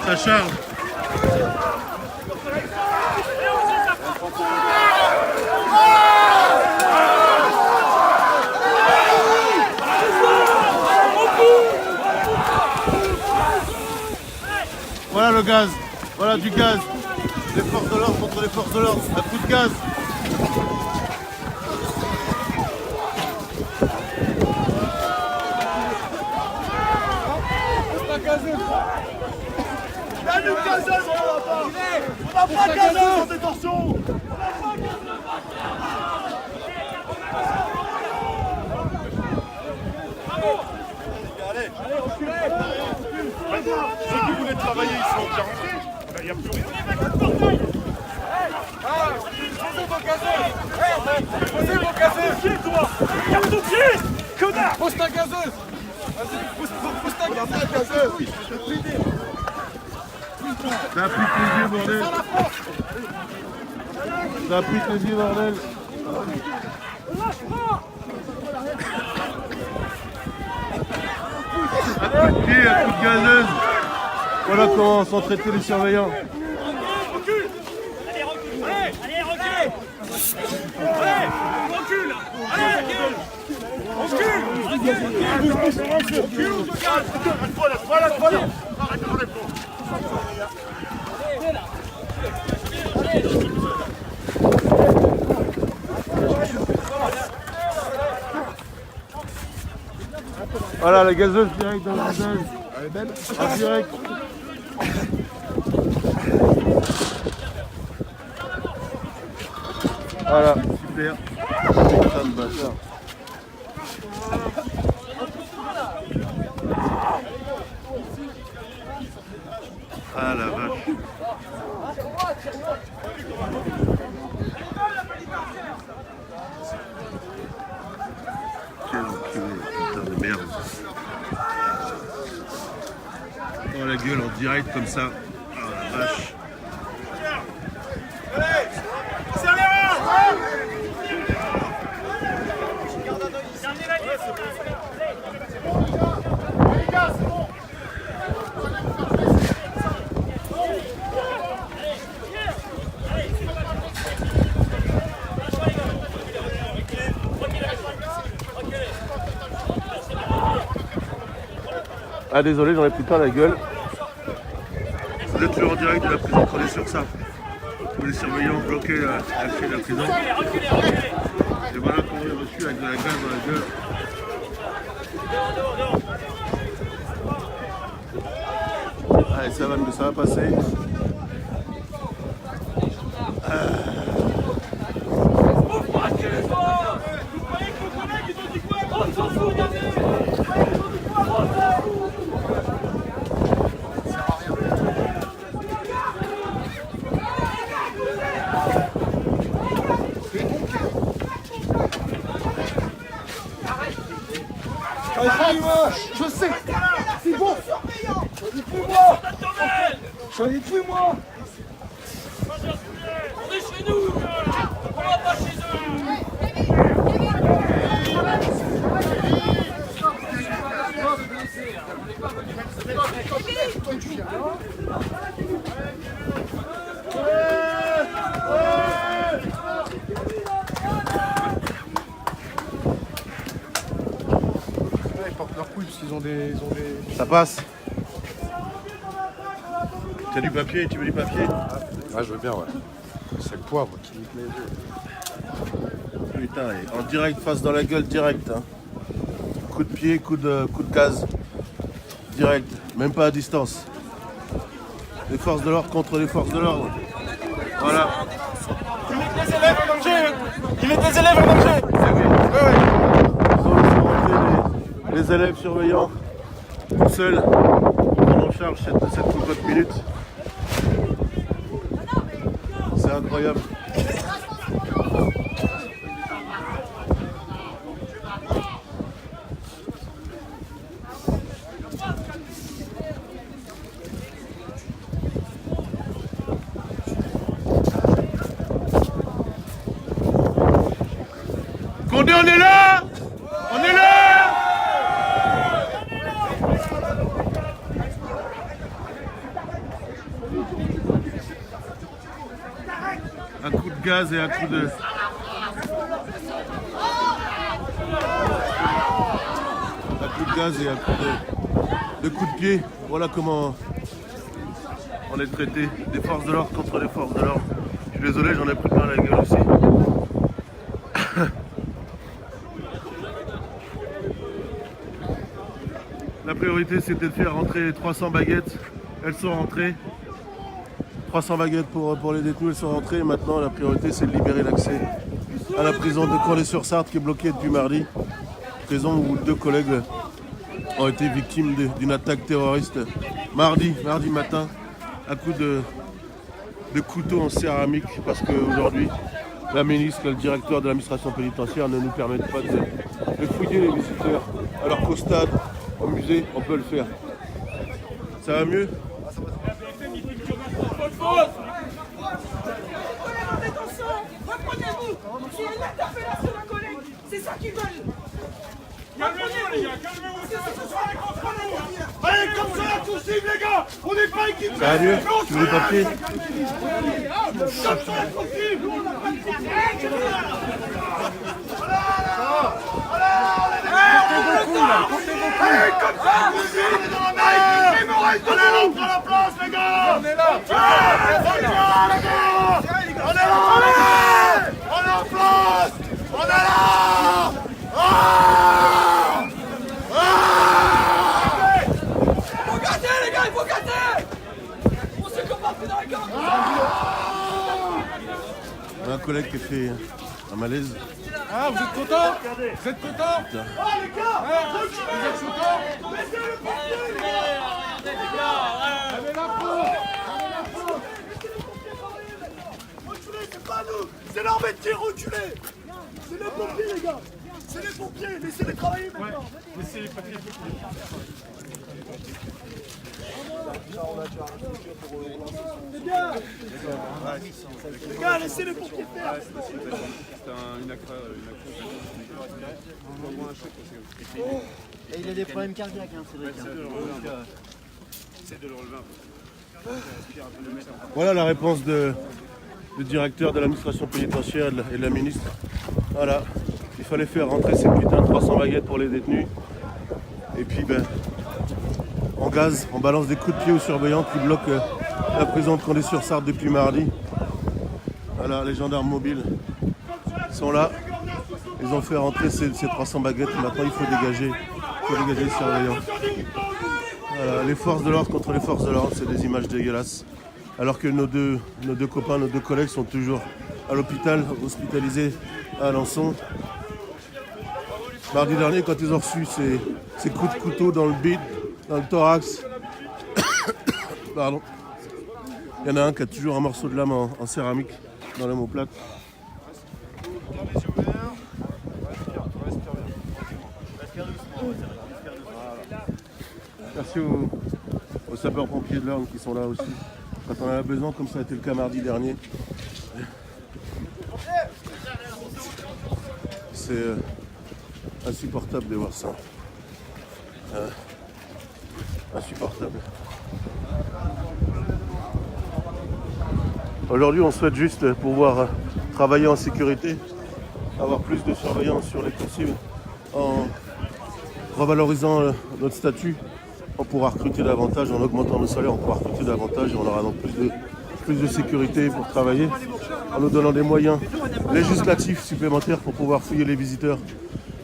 Ça charge. Voilà le gaz, voilà du gaz. Les forces de l'ordre contre les forces de l'ordre, un coup de gaz. Daniel Gazelle, on n'a pas de gazeuse en détention. Allez, reculez. Ceux qui voulaient travailler, ils sont déjà rentrés. Il n'y a plus rien. Posez vos gazeuses. Posez vos gazeuses. Toi, regarde ton pied, connard. Pose ta gazeuse. Vas-y, pose ta gazeuse. Ça applique les yeux, bordel. Ça applique les yeux, bordel. Un coup de pied, un coup de gazeuse. Voilà comment sont traités les surveillants. Recule. Allez, recule. Allez, recule. Allez, recule. Allez, recule. Voilà. Arrête, voilà la gazeuse direct dans la gazeuse. Elle est belle. En direct. Voilà, super. Putain de bâtard. Ah la vache. Quel enculé, putain de merde. Oh la gueule en direct comme ça. Ah la vache. Ah désolé, j'en ai plus plein la gueule. Vous êtes toujours en direct de la prison Condé-sur-Sarthe. Les surveillants bloqués à l'accès de la prison. Et voilà comment on est reçu avec de la gaz dans la gueule. Allez, ça va passer. Je sais. C'est bon. J'en ai plus moi. J'en ai plus moi. On est chez nous, on va pas chez Ils portent leurs couilles parce qu'ils ont des... Ça passe. Tu as du papier, tu veux du papier? Ah, je veux bien, ouais. C'est le poivre qui me plaît. Putain, et en direct, face dans la gueule, direct. Hein. Coup de pied, coup de gaz. Direct, même pas à distance. Les forces de l'ordre contre les forces de l'ordre. Voilà. Il met des élèves en danger. Il met des élèves en danger. Ils ont rentré les élèves surveillants tout seuls. Prendre en charge cette cocotte minute. C'est incroyable. Condé, on est là! On est là! Un coup de gaz et un coup de... Un coup de gaz et un coup de coup de pied. Voilà comment on est traité. Des forces de l'ordre contre les forces de l'ordre. Je suis désolé, j'en ai pris plein la gueule aussi. La priorité c'était de faire rentrer 300 baguettes. Elles sont rentrées. 300 baguettes pour les détenus, elles sont rentrées. Et maintenant la priorité c'est de libérer l'accès à la prison de Condé-sur-Sarthe qui est bloquée depuis mardi. Prison où 2 collègues ont été victimes d'une attaque terroriste mardi matin à coups de couteau en céramique parce qu'aujourd'hui la ministre, le directeur de l'administration pénitentiaire ne nous permettent pas de fouiller les visiteurs alors qu'au stade, au musée, on peut le faire. Ça va mieux? Reprenez-vous. C'est une interpellation d'un collègue. C'est ça qu'ils veulent. Calmez-vous les gars, calmez-vous. Allez, comme ça, tout cible les gars. On n'est pas équipés. Ça va mieux? Tu veux des papiers? Comme ça, tout cible. On n'a pas de Allez, comme ça, tout cible dans la main. On est là, on prend la place les gars. On est là. On est là. On est en place. On est là. Faut gâter les gars, il faut gâter. On se combat plus dans la gorge. Un collègue qui a fait un malaise. Ah, vous êtes contents? Vous êtes contents? Oh les gars, vous êtes contents? Mettez le papier les gars. Allez la peau. C'est leur métier, reculez. C'est les pompiers, les gars. C'est les pompiers, laissez-les travailler maintenant. Laissez les papiers. Les gars, laissez les pompiers faire. C'est une accra. Et il a des problèmes cardiaques, hein, Cédric. C'est de le relever un peu. Voilà la réponse du directeur de l'administration pénitentiaire et de la ministre. Voilà, il fallait faire rentrer ces putains de 300 baguettes pour les détenus. Et puis ben, on gaz, on balance des coups de pied aux surveillants qui bloquent la prison de Condé-sur-Sarthe depuis mardi. Voilà, les gendarmes mobiles sont là. Ils ont fait rentrer ces 300 baguettes. Maintenant, il faut dégager les surveillants. Voilà, les forces de l'ordre contre les forces de l'ordre, c'est des images dégueulasses. Alors que nos deux copains, nos deux collègues sont toujours à l'hôpital, hospitalisés à Alençon. Mardi dernier, quand ils ont reçu ces coups de couteau dans le bide, dans le thorax, pardon, il y en a un qui a toujours un morceau de lame en céramique dans l'omoplate. Merci aux sapeurs-pompiers de l'Orne qui sont là aussi. Quand on en a besoin, comme ça a été le cas mardi dernier. C'est insupportable de voir ça. Insupportable. Aujourd'hui, on souhaite juste pouvoir travailler en sécurité, avoir plus de surveillance sur les coursives, en revalorisant notre statut. On pourra recruter davantage, en augmentant nos salaires, on pourra recruter davantage et on aura donc plus de sécurité pour travailler, en nous donnant des moyens législatifs supplémentaires pour pouvoir fouiller les visiteurs,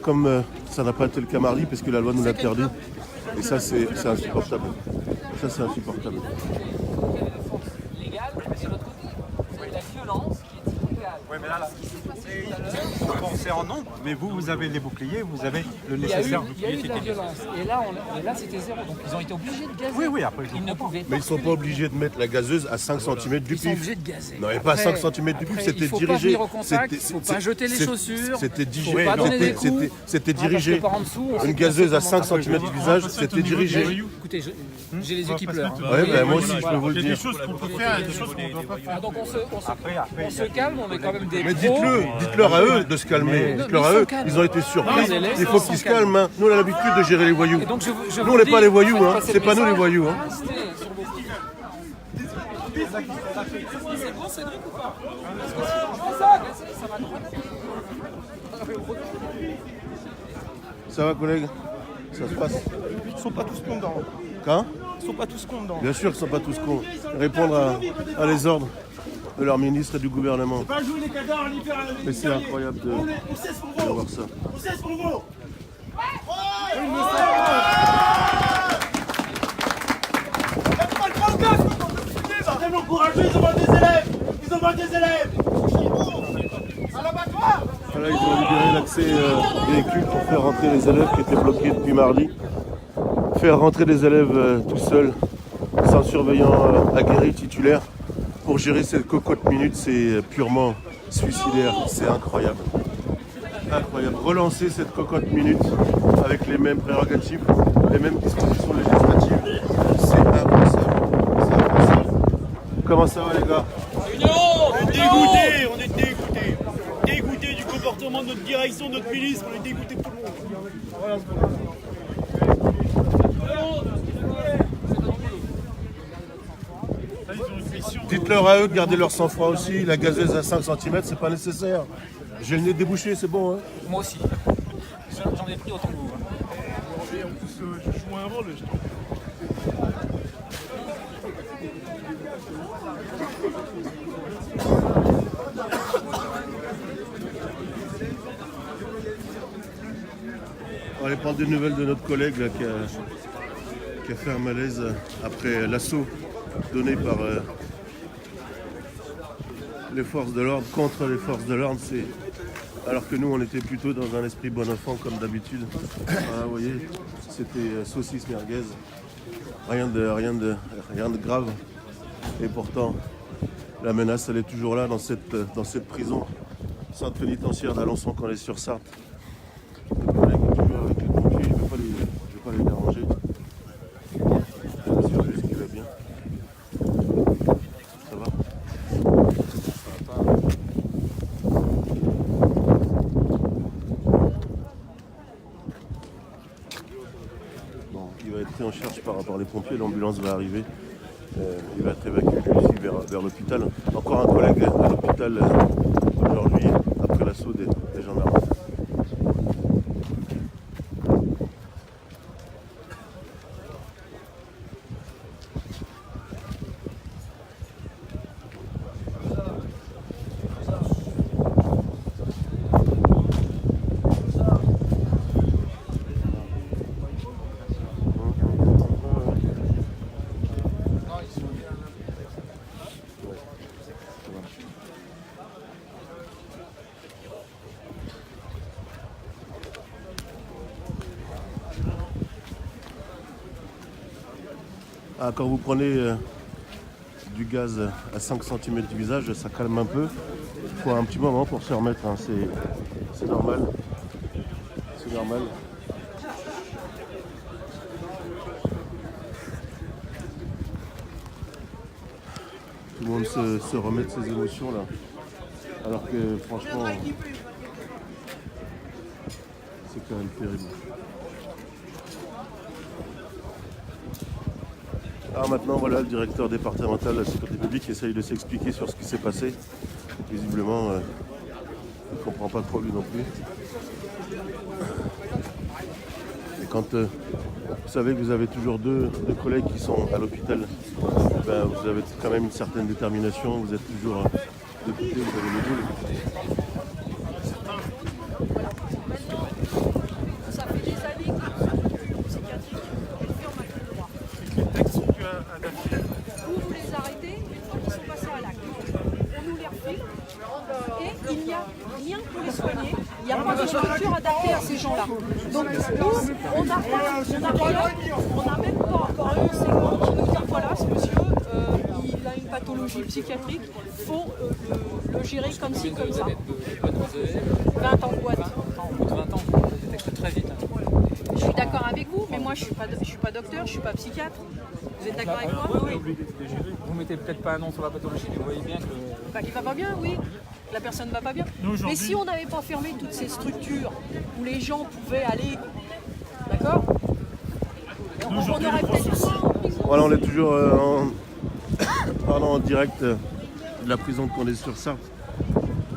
comme ça n'a pas été le cas mardi, parce que la loi nous l'interdit. Et ça, c'est insupportable. Ça, c'est insupportable. La violence qui est illégale. Oui, mais là, c'est en nombre, mais vous avez les boucliers, vous avez le nécessaire bouclier. Il y a eu de la violence. Et là c'était zéro. Donc ils ont été obligés de gazer. Oui, après. Ils ne pouvaient pas. Mais ils ne sont pas obligés de mettre la gazeuse à 5 cm du pif. Ils sont obligés de gazer. Non, mais pas à 5 cm du pif, c'était dirigé. Il ne faut pas venir au contact, il ne faut pas jeter les chaussures. C'était dirigé. Il ne faut pas donner des coups. C'était dirigé. Par en dessous, une gazeuse à 5 cm du visage, c'était dirigé. Écoutez, j'ai les yeux qui pleurent. Oui, ben moi aussi, je peux vous le dire. Il y a des choses qu'on peut faire et des choses qu'on ne doit pas faire. Donc on se calme, on est quand même des mais dites-leur à eux de se calmer. Dites-leur à eux, ils ont été surpris. Il faut qu'ils se calment. Hein. Nous, on a l'habitude de gérer les voyous. Nous, on n'est pas les voyous. Hein. C'est pas nous les voyous. Hein. C'est bon, Cédric, ou pas? Ça va, collègue? Ça se passe? Ils ne sont pas tous cons, dedans. Quand? Ils ne sont pas tous cons, dedans. Bien sûr qu'ils ne sont pas tous cons. Répondre à les ordres de leur ministre et du gouvernement. Pas jouer les cadavres, ni faire un. Mais c'est incroyable de voir ça. On sait ce qu'on vaut. C'est tellement courageux, ils envoient des élèves. Ils envoient des élèves. À l'abattoir. Voilà, ils ont libéré l'accès véhicule pour faire rentrer les élèves qui étaient bloqués depuis mardi. Faire rentrer des élèves tout seuls, sans surveillant aguerri titulaire. Pour gérer cette cocotte minute, c'est purement suicidaire, c'est incroyable. Incroyable. Relancer cette cocotte minute avec les mêmes prérogatives, les mêmes dispositions législatives, c'est impensable. C'est impensable. Comment ça va les gars? On est dégoûtés, on est dégoûtés. Dégoûtés du comportement de notre direction, de notre ministre, on est dégoûtés de tout le monde. Voilà ce qu'on a. Dites-leur à eux de garder leur sang-froid aussi, la gazeuse à 5 cm, c'est pas nécessaire. J'ai le nez débouché, c'est bon. Hein. Moi aussi. J'en ai pris autant que vous. Et en plus, je joue un rôle, je trouve. On va aller prendre des nouvelles de notre collègue là, qui a fait un malaise après l'assaut donné par les forces de l'ordre, contre les forces de l'ordre, alors que nous on était plutôt dans un esprit bon enfant comme d'habitude. Voilà, vous voyez, c'était saucisse merguez, rien de grave. Et pourtant, La menace, elle est toujours là dans cette prison, centre pénitentiaire d'Alençon quand on est sur Sarthe. Le collègue est toujours avec les pompiers, je ne vais pas les déranger. Je suis sûr juste qu'il va bien. Ça va? Bon, il va être pris en charge par les pompiers, l'ambulance va arriver. Il va être évacué ici vers l'hôpital. Encore un collègue à l'hôpital aujourd'hui, après l'assaut des gendarmes. Ah, quand vous prenez du gaz à 5 cm du visage, ça calme un peu. Il faut un petit moment pour se remettre, hein. C'est normal. C'est normal. Tout le monde se remet de ses émotions là. Alors que franchement, c'est quand même terrible. Alors maintenant, voilà, le directeur départemental de la sécurité publique essaye de s'expliquer sur ce qui s'est passé. Visiblement, il ne comprend pas trop lui non plus. Et quand vous savez que vous avez toujours deux collègues qui sont à l'hôpital, ben, vous avez quand même une certaine détermination, vous êtes toujours député, vous avez les boules. Ça fait des années que psychiatrique, elle ferme à tout droit. Vous les arrêtez une fois qu'ils sont passés à l'acte. On nous les refile et il n'y a rien pour les soigner. Il n'y a pas de structure adaptée à ces gens-là. Donc nous, on n'a même pas encore un enseignement qui nous dit voilà, ce monsieur, il a une pathologie psychiatrique, il faut le gérer comme ci, comme ça. 20 ans de boîte. Au bout de 20 ans, ça détecte très vite. Je suis d'accord avec vous, mais moi je suis pas docteur, je ne suis pas psychiatre. Vous êtes d'accord avec moi? Oui. Vous mettez peut-être pas un nom sur la pathologie, mais vous voyez bien que... Bah, il va pas bien, oui. La personne ne va pas bien. Mais si on n'avait pas fermé toutes ces structures où les gens pouvaient aller, d'accord, on aurait peut-être moins en prison. Voilà, on est toujours en direct de la prison de Condé-sur-Sarthe.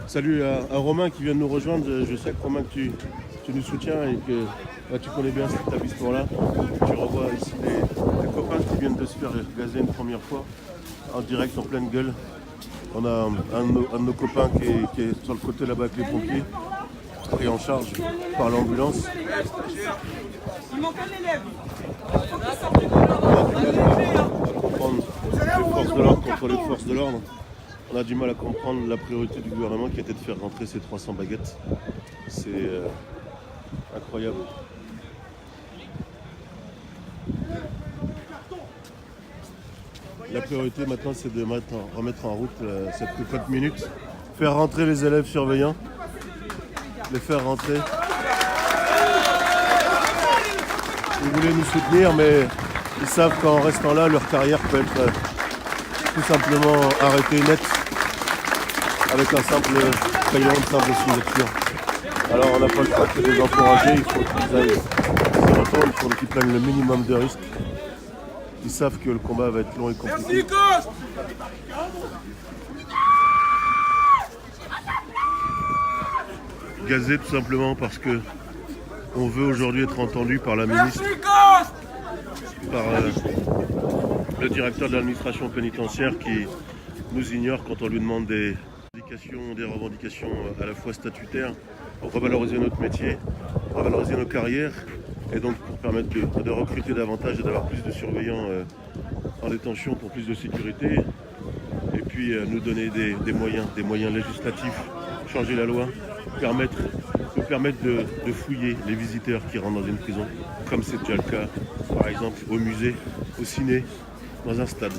Salut à Romain qui vient de nous rejoindre. Je sais que Romain, que tu nous soutiens et que tu connais bien cet établissement-là. Tu revois ici des copains qui viennent de se faire gazer une première fois en direct, en pleine gueule. On a un de nos copains qui est sur le côté là-bas avec les pompiers, pris en charge par l'ambulance. Il manque un élève. Comprendre les forces de l'ordre contre les forces de l'ordre. On a du mal à comprendre la priorité du gouvernement qui était de faire rentrer ces 300 baguettes. C'est incroyable. La priorité maintenant, c'est de remettre en route cette cocotte minute, faire rentrer les élèves surveillants, les faire rentrer. Ils voulaient nous soutenir, mais ils savent qu'en restant là, leur carrière peut être tout simplement arrêtée net avec un simple crayon, une simple signature. Alors on n'a pas le choix que de les encourager, il faut qu'ils aillent se retournent, il faut qu'ils prennent le minimum de risques. Ils savent que le combat va être long et compliqué. Gazé tout simplement parce que on veut aujourd'hui être entendu par la ministre, par le directeur de l'administration pénitentiaire qui nous ignore quand on lui demande des revendications à la fois statutaires pour revaloriser notre métier, revaloriser nos carrières et donc pour permettre de recruter davantage et d'avoir plus de surveillants en détention pour plus de sécurité et puis nous donner des moyens législatifs, changer la loi, nous permettre de fouiller les visiteurs qui rentrent dans une prison, comme c'est déjà le cas par exemple au musée, au ciné, dans un stade.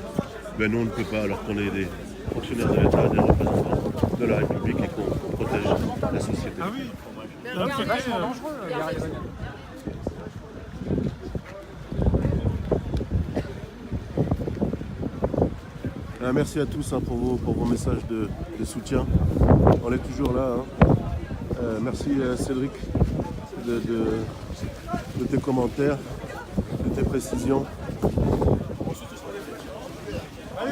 Ben nous on ne peut pas alors qu'on est fonctionnaires de l'État, des représentants de la République et qu'on protège la société. Ah oui, c'est vachement dangereux, Gary Wagner. Merci à tous pour vos messages de soutien. On est toujours là. Merci Cédric de tes commentaires, de tes précisions.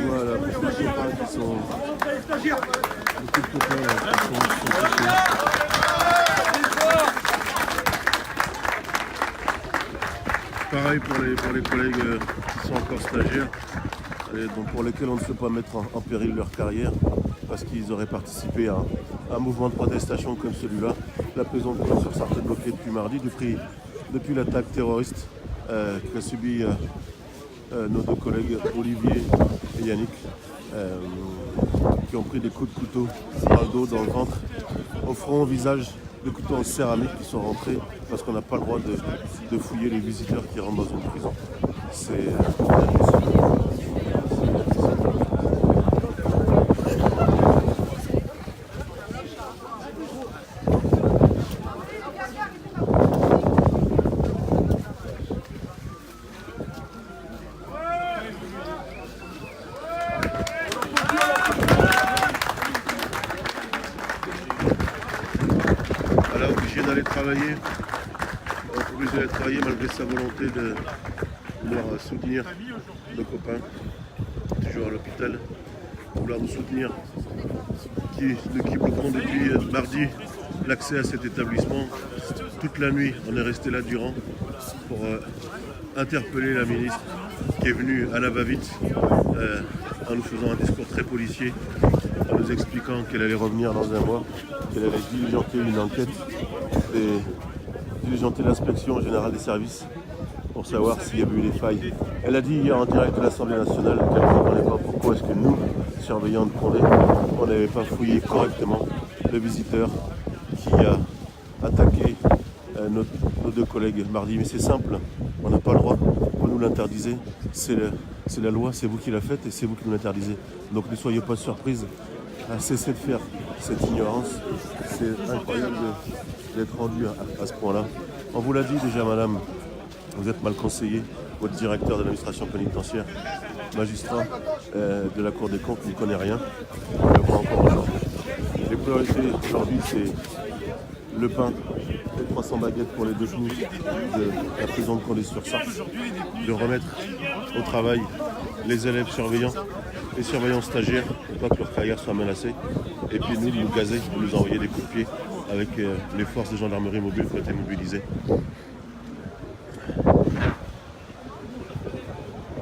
Voilà, beaucoup de copains qui sont touchés. Pareil pour les collègues qui sont encore stagiaires. Et donc pour lesquels on ne peut pas mettre en péril leur carrière parce qu'ils auraient participé à un mouvement de protestation comme celui-là. La prison de Colosse-sur-Sarthe est bloquée depuis mardi, depuis l'attaque terroriste qu'a subi nos deux collègues Olivier et Yannick, qui ont pris des coups de couteau dans le dos, dans le ventre, au front, au visage, des couteaux en céramique qui sont rentrés parce qu'on n'a pas le droit de fouiller les visiteurs qui rentrent dans une prison. Obligé d'aller travailler malgré sa volonté de vouloir soutenir nos copains, toujours à l'hôpital, vouloir nous soutenir, qui bloqueront depuis mardi l'accès à cet établissement. Toute la nuit, on est resté là durant pour interpeller la ministre qui est venue à la va-vite en nous faisant un discours très policier, en nous expliquant qu'elle allait revenir dans un mois, qu'elle allait diligenter une enquête et diligenter l'inspection générale des services pour savoir s'il y avait eu des failles. Elle a dit hier en direct de l'Assemblée nationale qu'elle ne comprenait pas pourquoi est-ce que nous, surveillants de Condé, on n'avait pas fouillé correctement le visiteur qui a attaqué nos deux collègues mardi. Mais c'est simple, on n'a pas le droit, vous nous l'interdisez, c'est la loi, c'est vous qui la faites et c'est vous qui nous l'interdisez. Donc ne soyez pas surprises, cessez de faire cette ignorance, c'est incroyable d'être rendu à ce point-là. On vous l'a dit déjà, madame, vous êtes mal conseillé, votre directeur de l'administration pénitentiaire, magistrat de la Cour des comptes, n'y connaît rien, on le voit encore aujourd'hui. Les priorités aujourd'hui, c'est le pain, les 300 baguettes pour les détenus de la prison de Condé-sur-Sarthe, de remettre au travail les élèves surveillants, les surveillants stagiaires, pour pas que leur carrière soit menacée, et puis nous, de nous gazer, de nous envoyer des coups de pied avec les forces de gendarmerie mobile qui ont été mobilisées.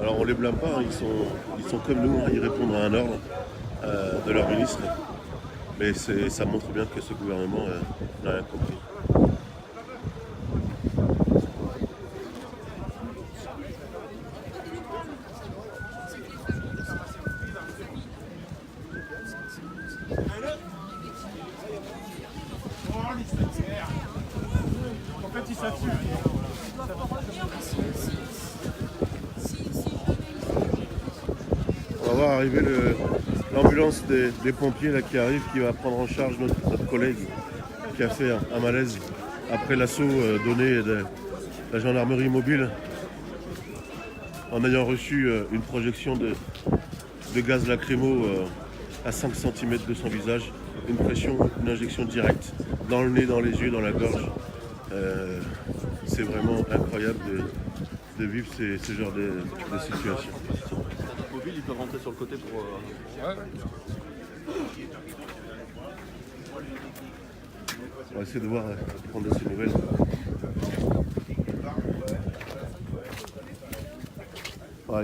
Alors on les blâme pas, ils sont comme nous, ils répondent à un ordre de leur ministre, mais ça montre bien que ce gouvernement n'a rien compris. On va voir arriver l'ambulance des pompiers là, qui arrive, qui va prendre en charge notre collègue qui a fait un malaise après l'assaut donné de la gendarmerie mobile en ayant reçu une projection de gaz lacrymo à 5 cm de son visage, une injection directe dans le nez, dans les yeux, dans la gorge. C'est vraiment incroyable de vivre ce genre de situation. Mobile, ils peuvent rentrer sur le côté pour... On va essayer de voir, prendre de ces nouvelles.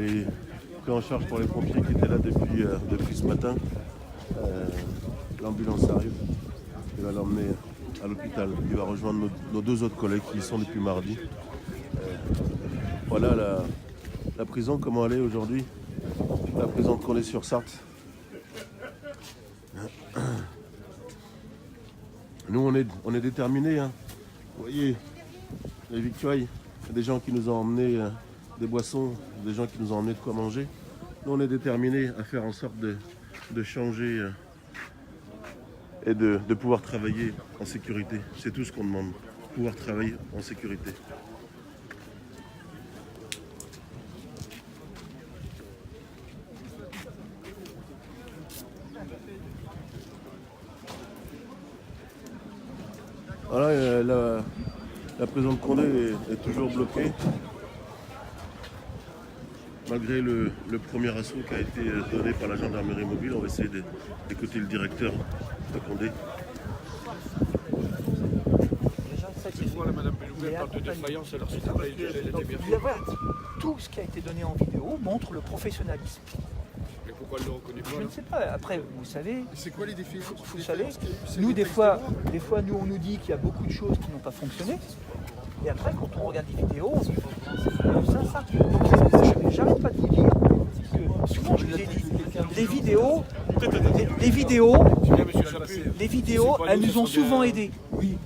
Il est pris en charge pour les pompiers qui étaient là depuis ce matin. L'ambulance arrive, il va l'emmener à l'hôpital. Il va rejoindre nos deux autres collègues qui y sont depuis mardi. Voilà la prison, comment elle est aujourd'hui. La prison de Condé-sur-Sarthe. Nous, on est déterminés. Hein. Vous voyez, les victuailles, il y a des gens qui nous ont emmené des boissons, des gens qui nous ont emmené de quoi manger. Nous, on est déterminés à faire en sorte de changer et de pouvoir travailler en sécurité. C'est tout ce qu'on demande, pouvoir travailler en sécurité. Voilà, la présidente Condé est toujours bloquée. Malgré le premier assaut qui a été donné par la gendarmerie mobile, on va essayer d'écouter le directeur de Condé. Madame Belloubet parle de défaillance, alors c'est elle était bien faite. Tout ce qui a été donné en vidéo montre le professionnalisme. Mais pourquoi elle ne le reconnaît pas? Je ne sais pas. Après, vous savez, C'est quoi les défis? vous savez, nous des fois, nous on nous dit qu'il y a beaucoup de choses qui n'ont pas fonctionné. Et après, quand on regarde les vidéos, on se dit ça. Donc, j'arrête pas de vous dire que souvent je vous ai dit, les vidéos, elles nous ont souvent aidés. Oui.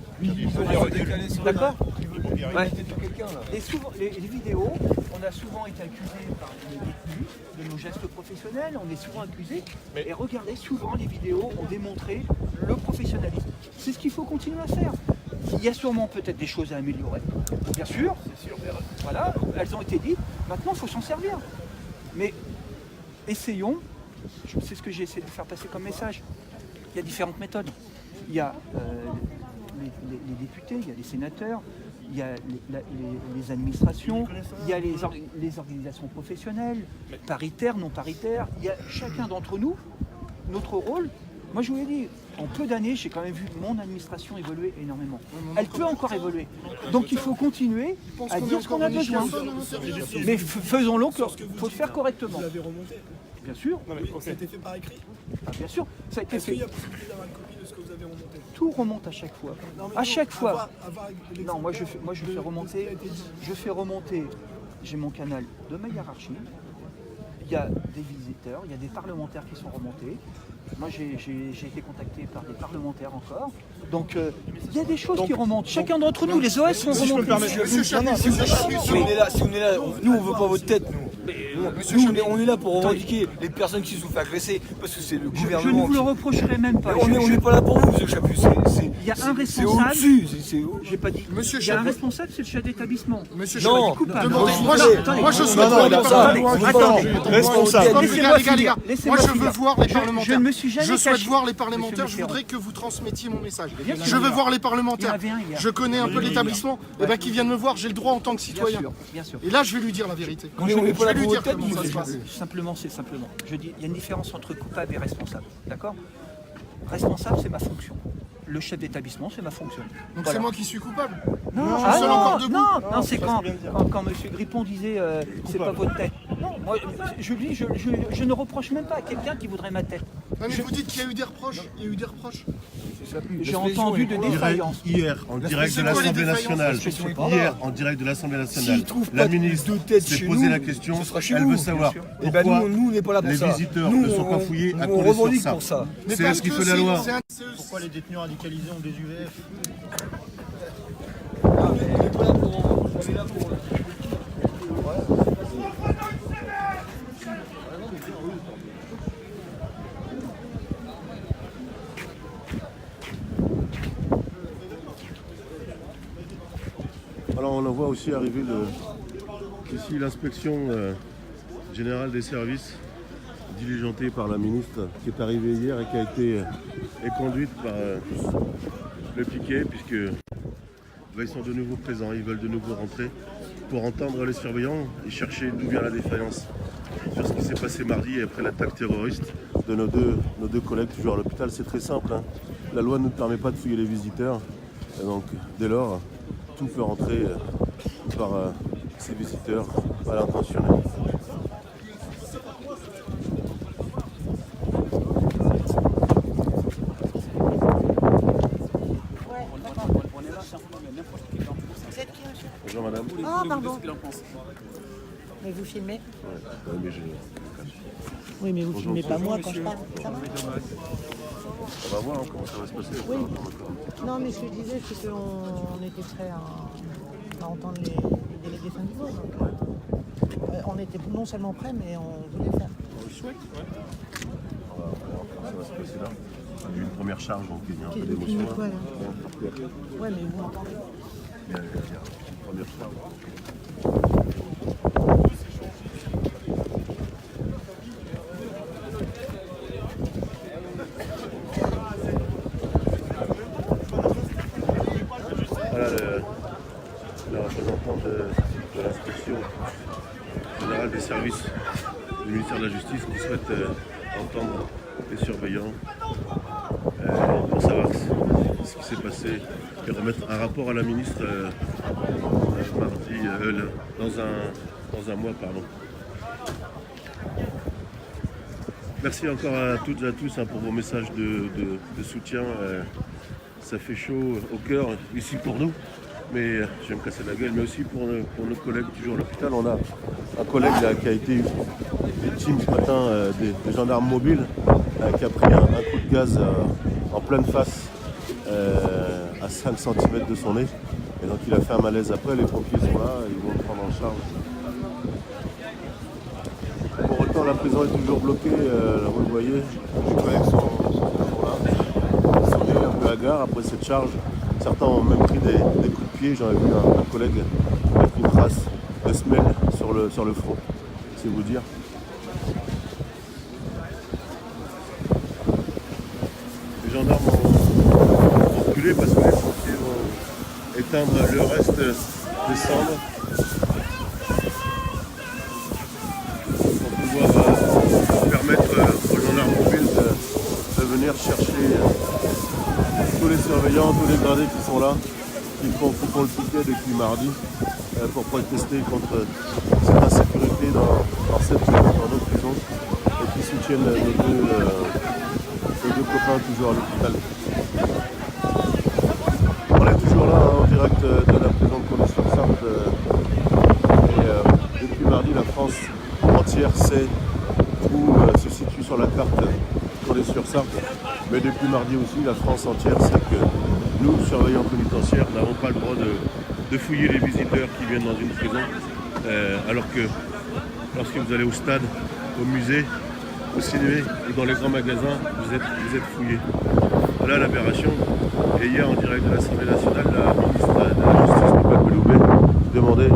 D'accord. Ouais. Les vidéos, on a souvent été accusés par les détenus de nos gestes professionnels, on est souvent accusés. Et regardez, souvent les vidéos ont démontré le professionnalisme. C'est ce qu'il faut continuer à faire. Il y a sûrement peut-être des choses à améliorer, bien sûr. Voilà, elles ont été dites. Maintenant, il faut s'en servir. Mais essayons. C'est ce que j'ai essayé de faire passer comme message. Il y a différentes méthodes. Il y a les députés, il y a les sénateurs, il y a les administrations, il y a les organisations professionnelles, paritaires, non paritaires. Il y a chacun d'entre nous, notre rôle. Moi, je vous l'ai dit, en peu d'années, j'ai quand même vu mon administration évoluer énormément. Elle peut encore évoluer. Donc, il faut continuer à dire ce qu'on a besoin. Mais faisons-le, il faut le faire correctement. Vous l'avez remonté? Bien sûr. Ça a été fait par écrit? Bien sûr. Ça a été Est-ce fait. qu'il y a possibilité d'avoir une copie de ce que vous avez remonté? Tout remonte à chaque fois. À chaque fois. Non, moi je fais remonter. J'ai mon canal de ma hiérarchie. Il y a des visiteurs, il y a des parlementaires qui sont remontés. Moi j'ai été contacté par des parlementaires encore. Donc il y a des choses qui remontent. Chacun d'entre nous, les OS sont remontés. Monsieur Chapuis, si on est là, nous on veut pas votre tête, nous. Nous, on est là pour revendiquer les personnes qui se sont fait agresser, parce que c'est le gouvernement. Je ne vous le reprocherai même pas. On n'est pas là pour vous, monsieur Chapuis. Il y a un responsable. J'ai pas dit. Monsieur Il y a un Chapuis. responsable, c'est le chef d'établissement. Monsieur Non, Chapuis, moi je souhaite voir les parlementaires. Responsable. Les gars. Moi je veux voir les parlementaires. Je ne me suis jamais Je souhaite caché. voir les parlementaires. Je voudrais que vous transmettiez mon message. Je veux voir les parlementaires. Je connais un peu l'établissement. Et bien qui viennent me voir, j'ai le droit en tant que citoyen. Bien sûr. Et là je vais lui dire la vérité. Je Je vais vais lui dire comment ça se passe. Simplement, je dis, il y a une différence entre coupable et responsable. D'accord? Responsable, c'est ma fonction. Le chef d'établissement, c'est ma fonction. Donc Voilà. c'est moi qui suis coupable. Non, Je suis seul encore debout. non, c'est quand M. Grippon disait c'est pas votre tête. Non, moi, je ne reproche même pas à quelqu'un qui voudrait ma tête. Non, mais vous dites qu'il y a eu des reproches. Il y a eu des reproches. J'ai entendu de défaillances. Hier, en direct de l'Assemblée nationale, la ministre s'est posé la question, elle veut savoir pourquoi les visiteurs ne sont pas fouillés à coller sur ça. C'est ce qui fait la loi. Pourquoi les détenus radicalisés ont des UVF? Alors on en voit aussi arriver ici l'inspection générale des services diligentée par la ministre qui est arrivée hier et qui a été conduite par le piquet puisque ils sont de nouveau présents, ils veulent de nouveau rentrer pour entendre les surveillants et chercher d'où vient la défaillance sur ce qui s'est passé mardi après l'attaque terroriste de nos deux collègues toujours à l'hôpital. C'est très simple, hein. La loi ne permet pas de fouiller les visiteurs et donc dès lors tout peut rentrer par ces visiteurs mal intentionnés. Bonjour madame. Oh pardon. Mais vous filmez? Oui, mais vous filmez pas moi quand je parle. Ça va? On va voir hein, comment ça va se passer. Oui. Non, mais ce que je disais, c'est qu'on était prêts à entendre les délégués syndicaux. Donc, on était non seulement prêts, mais on voulait le faire. On le souhaite, ouais. ça va se passer là. Il y a eu une première charge, donc il y a un peu Depuis d'émotion. quoi, là Hein. Ouais, mais vous m'entendez. Il y a une première charge. Voilà le représentant de l'inspection générale des services du ministère de la Justice qui souhaite entendre les surveillants pour savoir ce qui s'est passé et remettre un rapport à la ministre mardi, dans un mois. Pardon. Merci encore à toutes et à tous pour vos messages de soutien. Ça fait chaud au cœur ici pour nous, mais je vais me casser la gueule, mais aussi pour nos collègues toujours à l'hôpital. On a un collègue là, qui a été victime ce matin des gendarmes mobiles, qui a pris un coup de gaz en pleine face à 5 cm de son nez. Et donc il a fait un malaise après, les pompiers sont là, ils vont le prendre en charge. Pour autant la prison est toujours bloquée, vous le voyez, les collègues sont toujours là. Ils sont venus un peu hagards après cette charge. Certains ont même pris des coups de pied, j'en ai vu un collègue avec une trace de semelle sur le front, c'est vous dire. Les gendarmes ont reculé parce que les pompiers vont éteindre le reste des cendres pour pouvoir permettre aux gendarmes mobiles de venir chercher tous les surveillants, tous les gradés qui sont là, qui font le piquet depuis mardi pour protester contre cette insécurité dans nos prisons et qui soutiennent nos deux copains toujours à l'hôpital. On est toujours là en direct de la prison de Condé-sur-Sarthe et depuis mardi la France entière sait où se situe sur la carte Condé-sur-Sarthe, mais depuis mardi aussi la France entière sait que nous, surveillants pénitentiaires, n'avons pas le droit de fouiller les visiteurs qui viennent dans une prison, alors que lorsque vous allez au stade, au musée, au cinéma ou dans les grands magasins, vous êtes fouillés. Voilà l'aberration. Et hier, en direct de l'Assemblée nationale, la ministre de la Justice, Nicole Belloubet, demandait,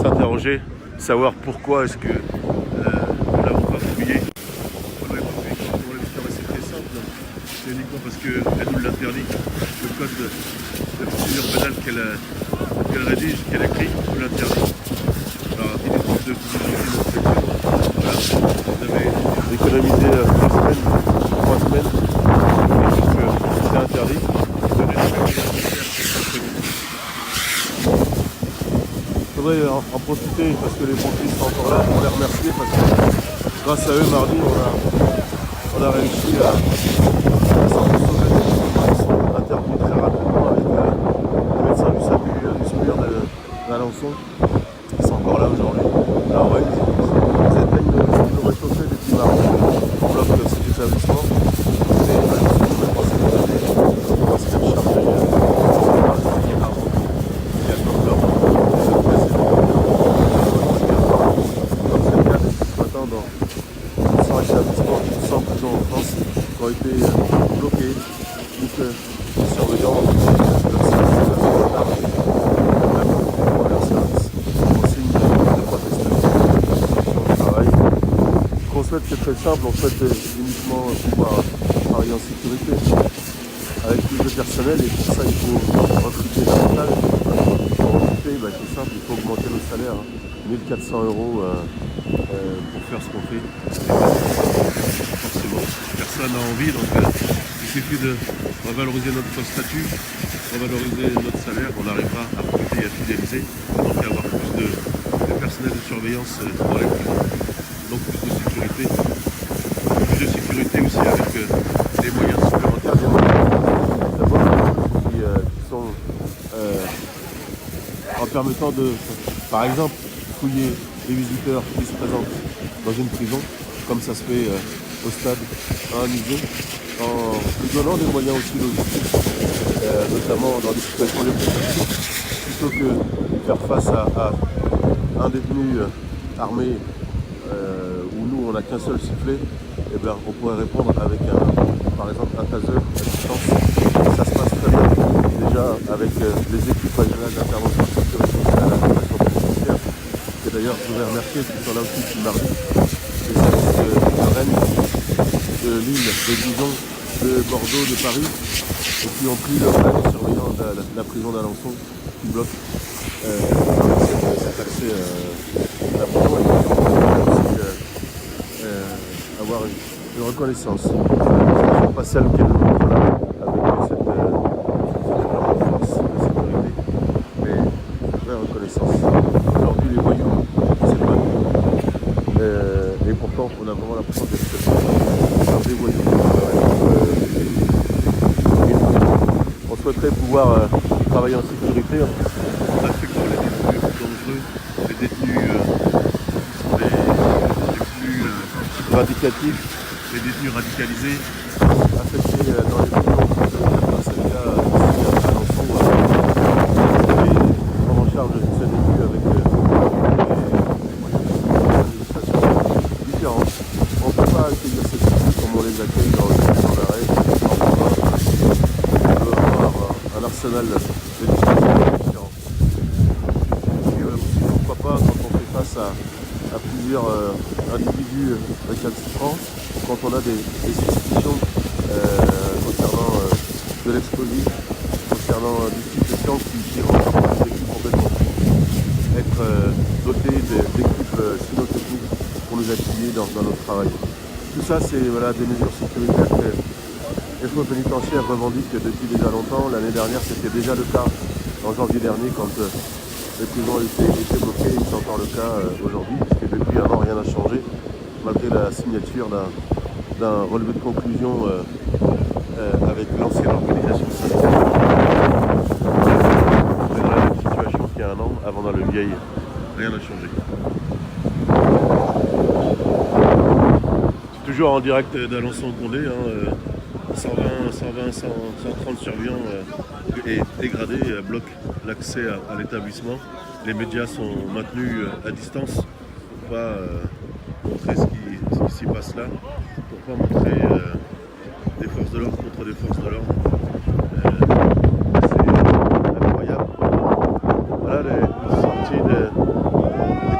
s'interroger, savoir pourquoi est-ce que nous n'avons pas fouillé. Pour l'histoire, c'est très simple. C'est uniquement parce qu'elle nous l'interdit. Le code de procédure pénale qu'elle rédige, qu'elle écrit, nous l'interdit. Alors, inutile de vous expliquer notre section. Voilà, vous avez économisé 3 semaines, et c'est interdit. Il faudrait en profiter parce que les pompiers sont encore là pour les remercier parce que grâce à eux, mardi, on a réussi à s'en sauver. Ils sont intervenus très rapidement avec le médecin du SPUR d'Alençon. Ils sont encore là aujourd'hui. Alors ouais, ils éteignent le rez-de-chaussée depuis mardi. On bloque cet établissement. Et Alençon ne va pas s'étonner parce qu'elle charge il y a comme l'ordre. Comme c'est le cas ce matin dans 100 établissements, 100 prisons en France qui ont été bloqués. Donc les surveillants leur service en signe de protestation au travail. Ce qu'on souhaite, c'est très simple, on souhaite uniquement pouvoir travailler en sécurité avec plus de personnel et pour ça il faut recruter davantage. Pour recruter, c'est simple, il faut augmenter le salaire. 1 400 € pour faire ce qu'on fait. Forcément, personne n'a envie, donc il suffit de revaloriser notre statut, revaloriser notre salaire, on arrivera à recruter et à fidéliser, donc à avoir plus de personnel de surveillance dans les prisons. Donc plus de sécurité. Plus de sécurité aussi avec des moyens supplémentaires. D'abord, qui sont en permettant de, par exemple, fouiller les visiteurs qui se présentent dans une prison, comme ça se fait au stade, à un musée, en lui donnant des moyens aussi logistiques, notamment dans des situations les plus critiques, plutôt que faire face à un détenu armé où nous on n'a qu'un seul sifflet, eh bien, on pourrait répondre avec par exemple un taser à distance. Ça se passe très bien déjà avec les équipes régionales d'intervention de sécurité à la formation pénitentiaire. Et d'ailleurs, je voudrais remercier ceux qui sont là aussi depuis mardi. Les services de Rennes, de Lille, de Dijon, de Bordeaux, de Paris, et qui ont pris le relais en surveillant la prison d'Alençon qui bloque cet accès à la prison. Et qui aussi avoir une reconnaissance. Ce ne sont pas celles qu'elles nous là avec cette force de sécurité, mais une vraie reconnaissance. Aujourd'hui, les voyous, c'est pas nous. Et pourtant, on a vraiment l'impression d'être des voyous. On souhaiterait pouvoir travailler en sécurité en respectant les détenus dangereux, les détenus les plus vindicatifs, les détenus radicalisés, affectés dans les prisons. C'est le cas ici à Alençon, et prendre en charge ces détenus avec des administrations différentes. On ne peut pas accueillir ces détenus comme on les accueille dans les maisons d'arrêt, en province. On doit avoir un arsenal de dispositifs différents. Et aussi, pourquoi pas, quand on fait face à plusieurs individus récalcitrants, quand on a des suspicions concernant de l'explosif, concernant du stupéfiant qui rendent les équipes complètement fous, être doté d'équipes cynotechniques pour nous appuyer dans notre travail. Tout ça, c'est des mesures sécuritaires que les FO pénitentiaires revendiquent depuis déjà longtemps. L'année dernière, c'était déjà le cas en janvier dernier quand les prisons étaient bloquées. C'est encore le cas aujourd'hui, puisque depuis avant, rien n'a changé, malgré la signature d'un relevé de conclusion avec l'ancienne organisation syndicale. C'est dans la même situation qu'il y a un an, avant dans le vieil, rien n'a changé. C'est toujours en direct d'Alençon-Condé, 130 surveillants et dégradés bloquent l'accès à l'établissement. Les médias sont maintenus à distance pour ne pas montrer ce qui s'y passe là, pour ne pas montrer des forces de l'ordre contre des forces de l'ordre. C'est incroyable. Voilà les sorties des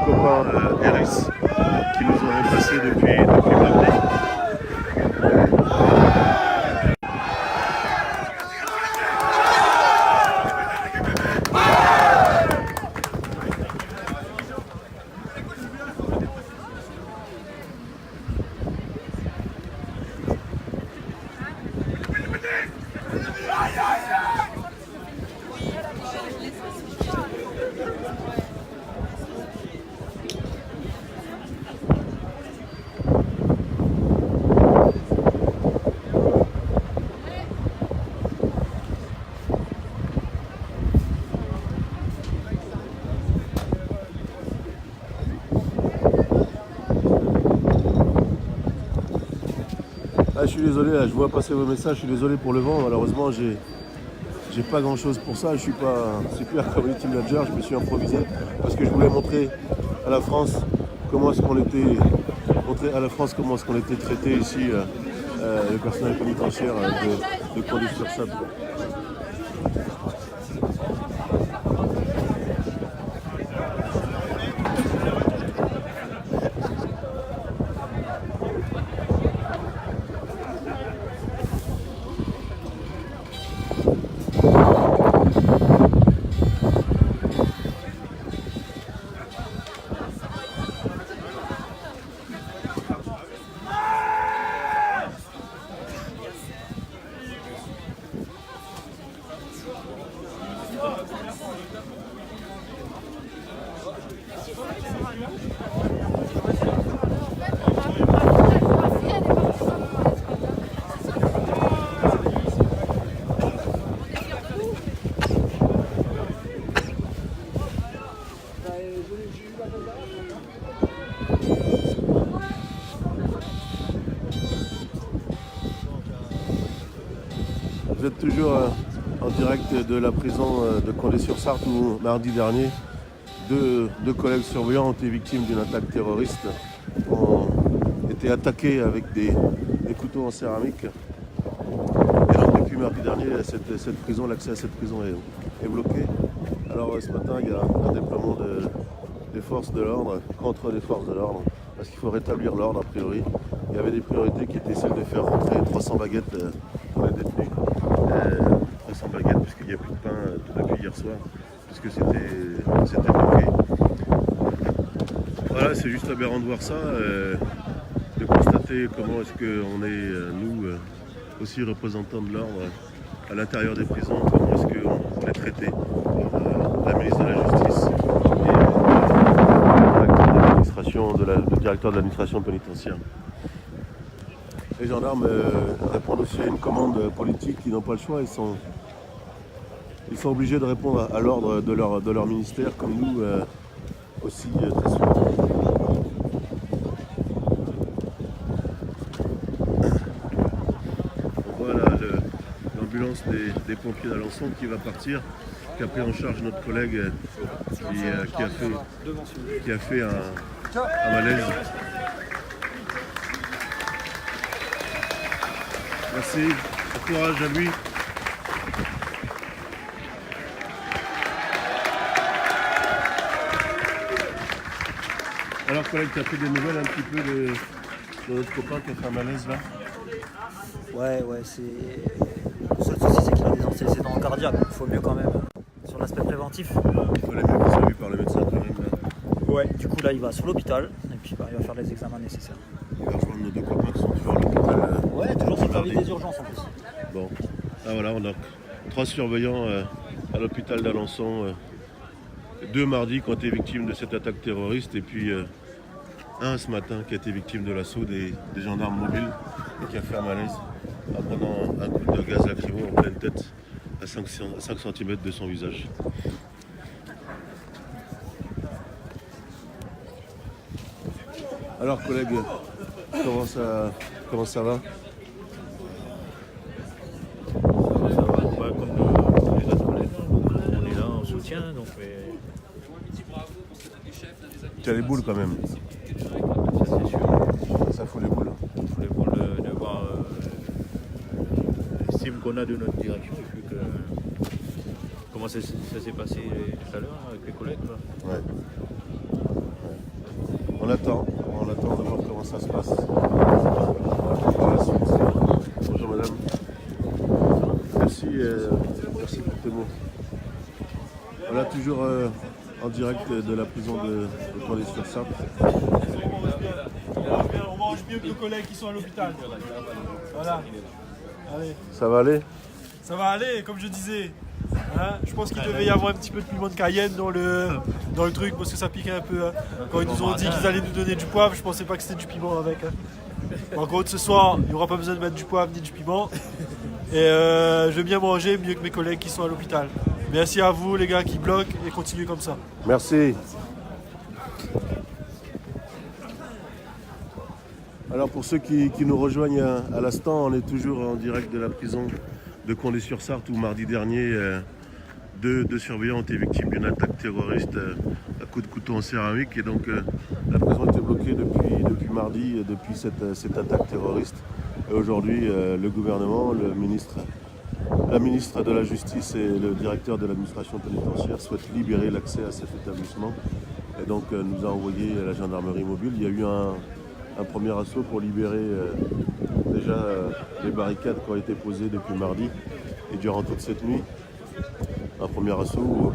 copains RS qui nous ont remplacés depuis mardi. Je suis désolé, là, je vois passer vos messages, je suis désolé pour le vent, malheureusement j'ai pas grand chose pour ça, je suis plus un community manager, je me suis improvisé parce que je voulais montrer à la France comment est-ce qu'on était traité ici, le personnel pénitentiaire de Condé-sur-Sable. Vous êtes toujours en direct de la prison de Condé-sur-Sarthe où mardi dernier, deux collègues surveillants ont été victimes d'une attaque terroriste, ont été attaqués avec des couteaux en céramique. Et donc depuis mardi dernier, cette prison, l'accès à cette prison est bloqué. Alors ce matin, il y a un déploiement des forces de l'ordre contre les forces de l'ordre, parce qu'il faut rétablir l'ordre a priori. Il y avait des priorités qui étaient celles de faire rentrer 300 baguettes pour les détenus. 300 baguettes puisqu'il n'y a plus de pain depuis hier soir, puisque c'était bloqué. Voilà, c'est juste aberrant de voir ça, de constater comment est-ce qu'on est, nous, aussi représentants de l'ordre à l'intérieur des prisons, comment est-ce qu'on est traité par la ministre de la Justice et le directeur de l'administration pénitentiaire. Les gendarmes répondent aussi à une commande politique, ils n'ont pas le choix, ils sont obligés de répondre à l'ordre de leur ministère, comme nous aussi très souvent. Voilà l'ambulance des pompiers d'Alençon qui va partir, qui a pris en charge notre collègue qui a fait un malaise. Merci, bon courage à lui. Alors collègue, tu as pris des nouvelles un petit peu de notre copain qui a fait un malaise là? Ouais, c'est... Le seul souci c'est qu'il a des antécédents cardiaques, il faut mieux quand même. Sur l'aspect préventif. Il fallait mieux qu'il soit vu par le médecin quand même là. Ouais, du coup là il va sur l'hôpital et puis il va faire les examens nécessaires. Il va rejoindre nos deux copains qui sont toujours à l'hôpital. Ouais, toujours sur le des urgences en plus. Bon, ah voilà, on a 3 surveillants à l'hôpital d'Alençon. 2 mardi qui ont été victimes de cette attaque terroriste et puis un ce matin qui a été victime de l'assaut des gendarmes mobiles et qui a fait un malaise en prenant un coup de gaz lacrymo en pleine tête à 5 cm de son visage. Alors collègues, comment ça va? Comme les autres collègues, on est là en soutien. Donc, tu as les boules quand même. Ça c'est sûr. Ça fout les boules. Ça fout les boules de voir l'estime qu'on a de notre direction et puis comment ça s'est passé tout à l'heure avec les collègues. Là. Ouais. On attend de voir comment ça se passe. Bonjour madame. Merci pour tes mots. Voilà, toujours en direct de la prison de Condé-sur-Sarthe. On mange mieux que nos collègues qui sont à l'hôpital. Voilà. Allez. Ça va aller? Ça va aller, comme je disais. Hein, je pense qu'il devait y avoir un petit peu de piment de Cayenne dans le truc parce que ça piquait un peu. Hein. Quand ils nous ont dit qu'ils allaient nous donner du poivre, je pensais pas que c'était du piment avec. Hein. Par contre, ce soir, il n'y aura pas besoin de mettre du poivre ni du piment. Et je vais bien manger, mieux que mes collègues qui sont à l'hôpital. Merci à vous les gars qui bloquent et continuez comme ça. Merci. Alors pour ceux qui nous rejoignent à l'instant, on est toujours en direct de la prison de Condé-sur-Sarthe où mardi dernier, deux surveillants ont été victimes d'une attaque terroriste à coups de couteau en céramique. Et donc la prison était bloquée depuis mardi, depuis cette attaque terroriste. Et aujourd'hui, le gouvernement, la ministre de la Justice et le directeur de l'administration pénitentiaire souhaitent libérer l'accès à cet établissement. Et donc nous a envoyé la gendarmerie mobile. Il y a eu un premier assaut pour libérer déjà les barricades qui ont été posées depuis mardi et durant toute cette nuit. Un premier assaut où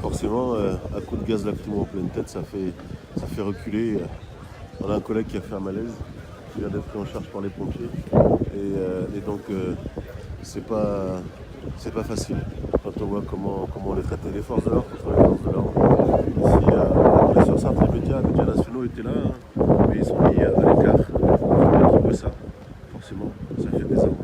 forcément à coup de gaz lacrymo en pleine tête ça fait reculer. On a un collègue qui a fait un malaise, qui vient d'être pris en charge par les pompiers et donc c'est pas facile quand on voit comment on les traitait les forces de l'ordre contre les forces de l'ordre. Ici sur Sarthe, les médias nationaux étaient là, mais ils sont mis à l'écart. Qui voit ça, forcément, ça fait des hommes.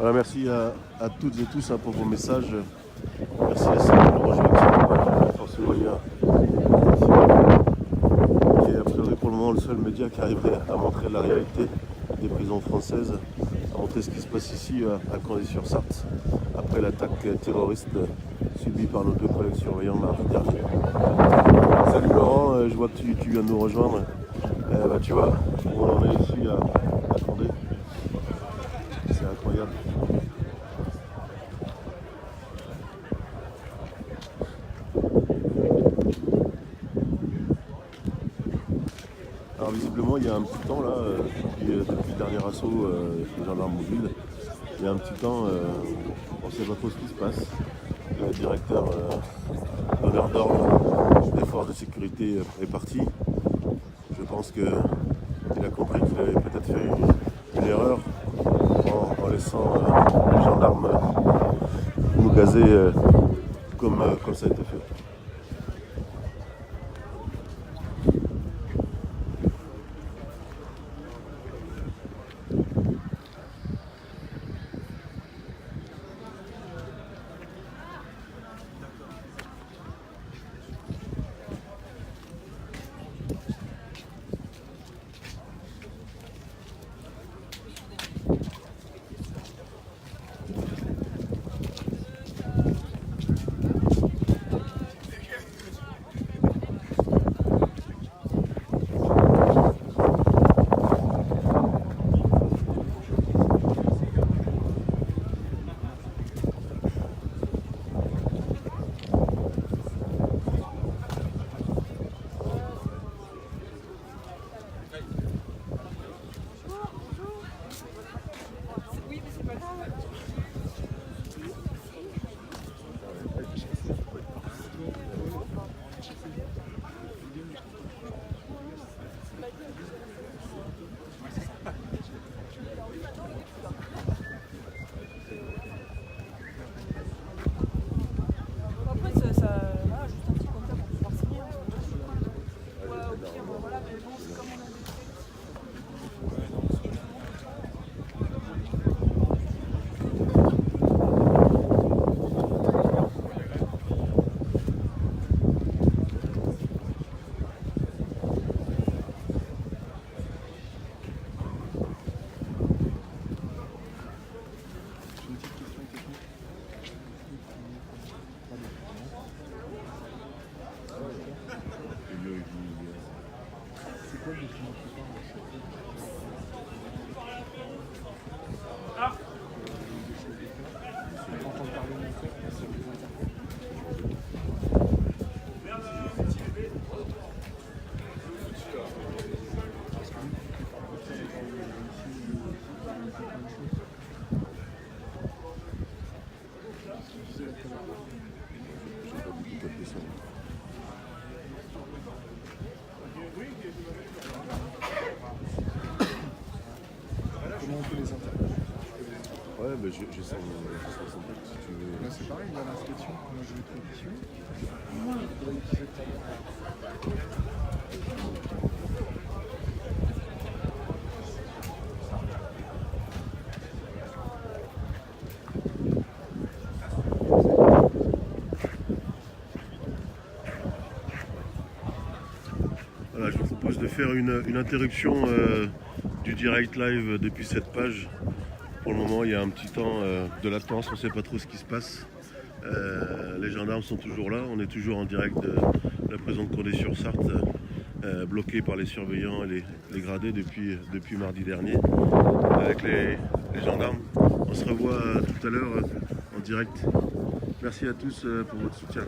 Voilà, merci à toutes et tous pour vos messages. Merci à ceux qui nous rejoignent sur la page Force Moyen, qui est a priori pour le moment le seul média qui arriverait à montrer la réalité des prisons françaises, à montrer ce qui se passe ici à Condé-sur-Sarthe, après l'attaque terroriste subie par nos 2 collègues surveillants mardi dernier. Salut Laurent, je vois que tu viens de nous rejoindre. Tu vois, on est ici à Condé. C'est incroyable. Alors visiblement il y a un petit temps là, depuis le dernier assaut des gendarmes mobiles, il y a un petit temps, on ne sait pas trop ce qui se passe. Le directeur donneur d'ordre des forces de sécurité est parti. Je pense qu'il a compris qu'il avait peut-être fait une erreur en laissant les gendarmes nous gazer comme ça a été fait. Ouais, mais j'ai son contact si tu veux. Là, c'est pareil, il y a l'inspection, moi je vais être condition. Voilà, je vous propose de faire une interruption du direct live depuis cette page. Pour le moment, il y a un petit temps de latence, on ne sait pas trop ce qui se passe. Les gendarmes sont toujours là, on est toujours en direct de la prison de Condé-sur-Sarthe, bloqué par les surveillants et les gradés depuis mardi dernier. Avec les gendarmes, on se revoit tout à l'heure en direct. Merci à tous pour votre soutien.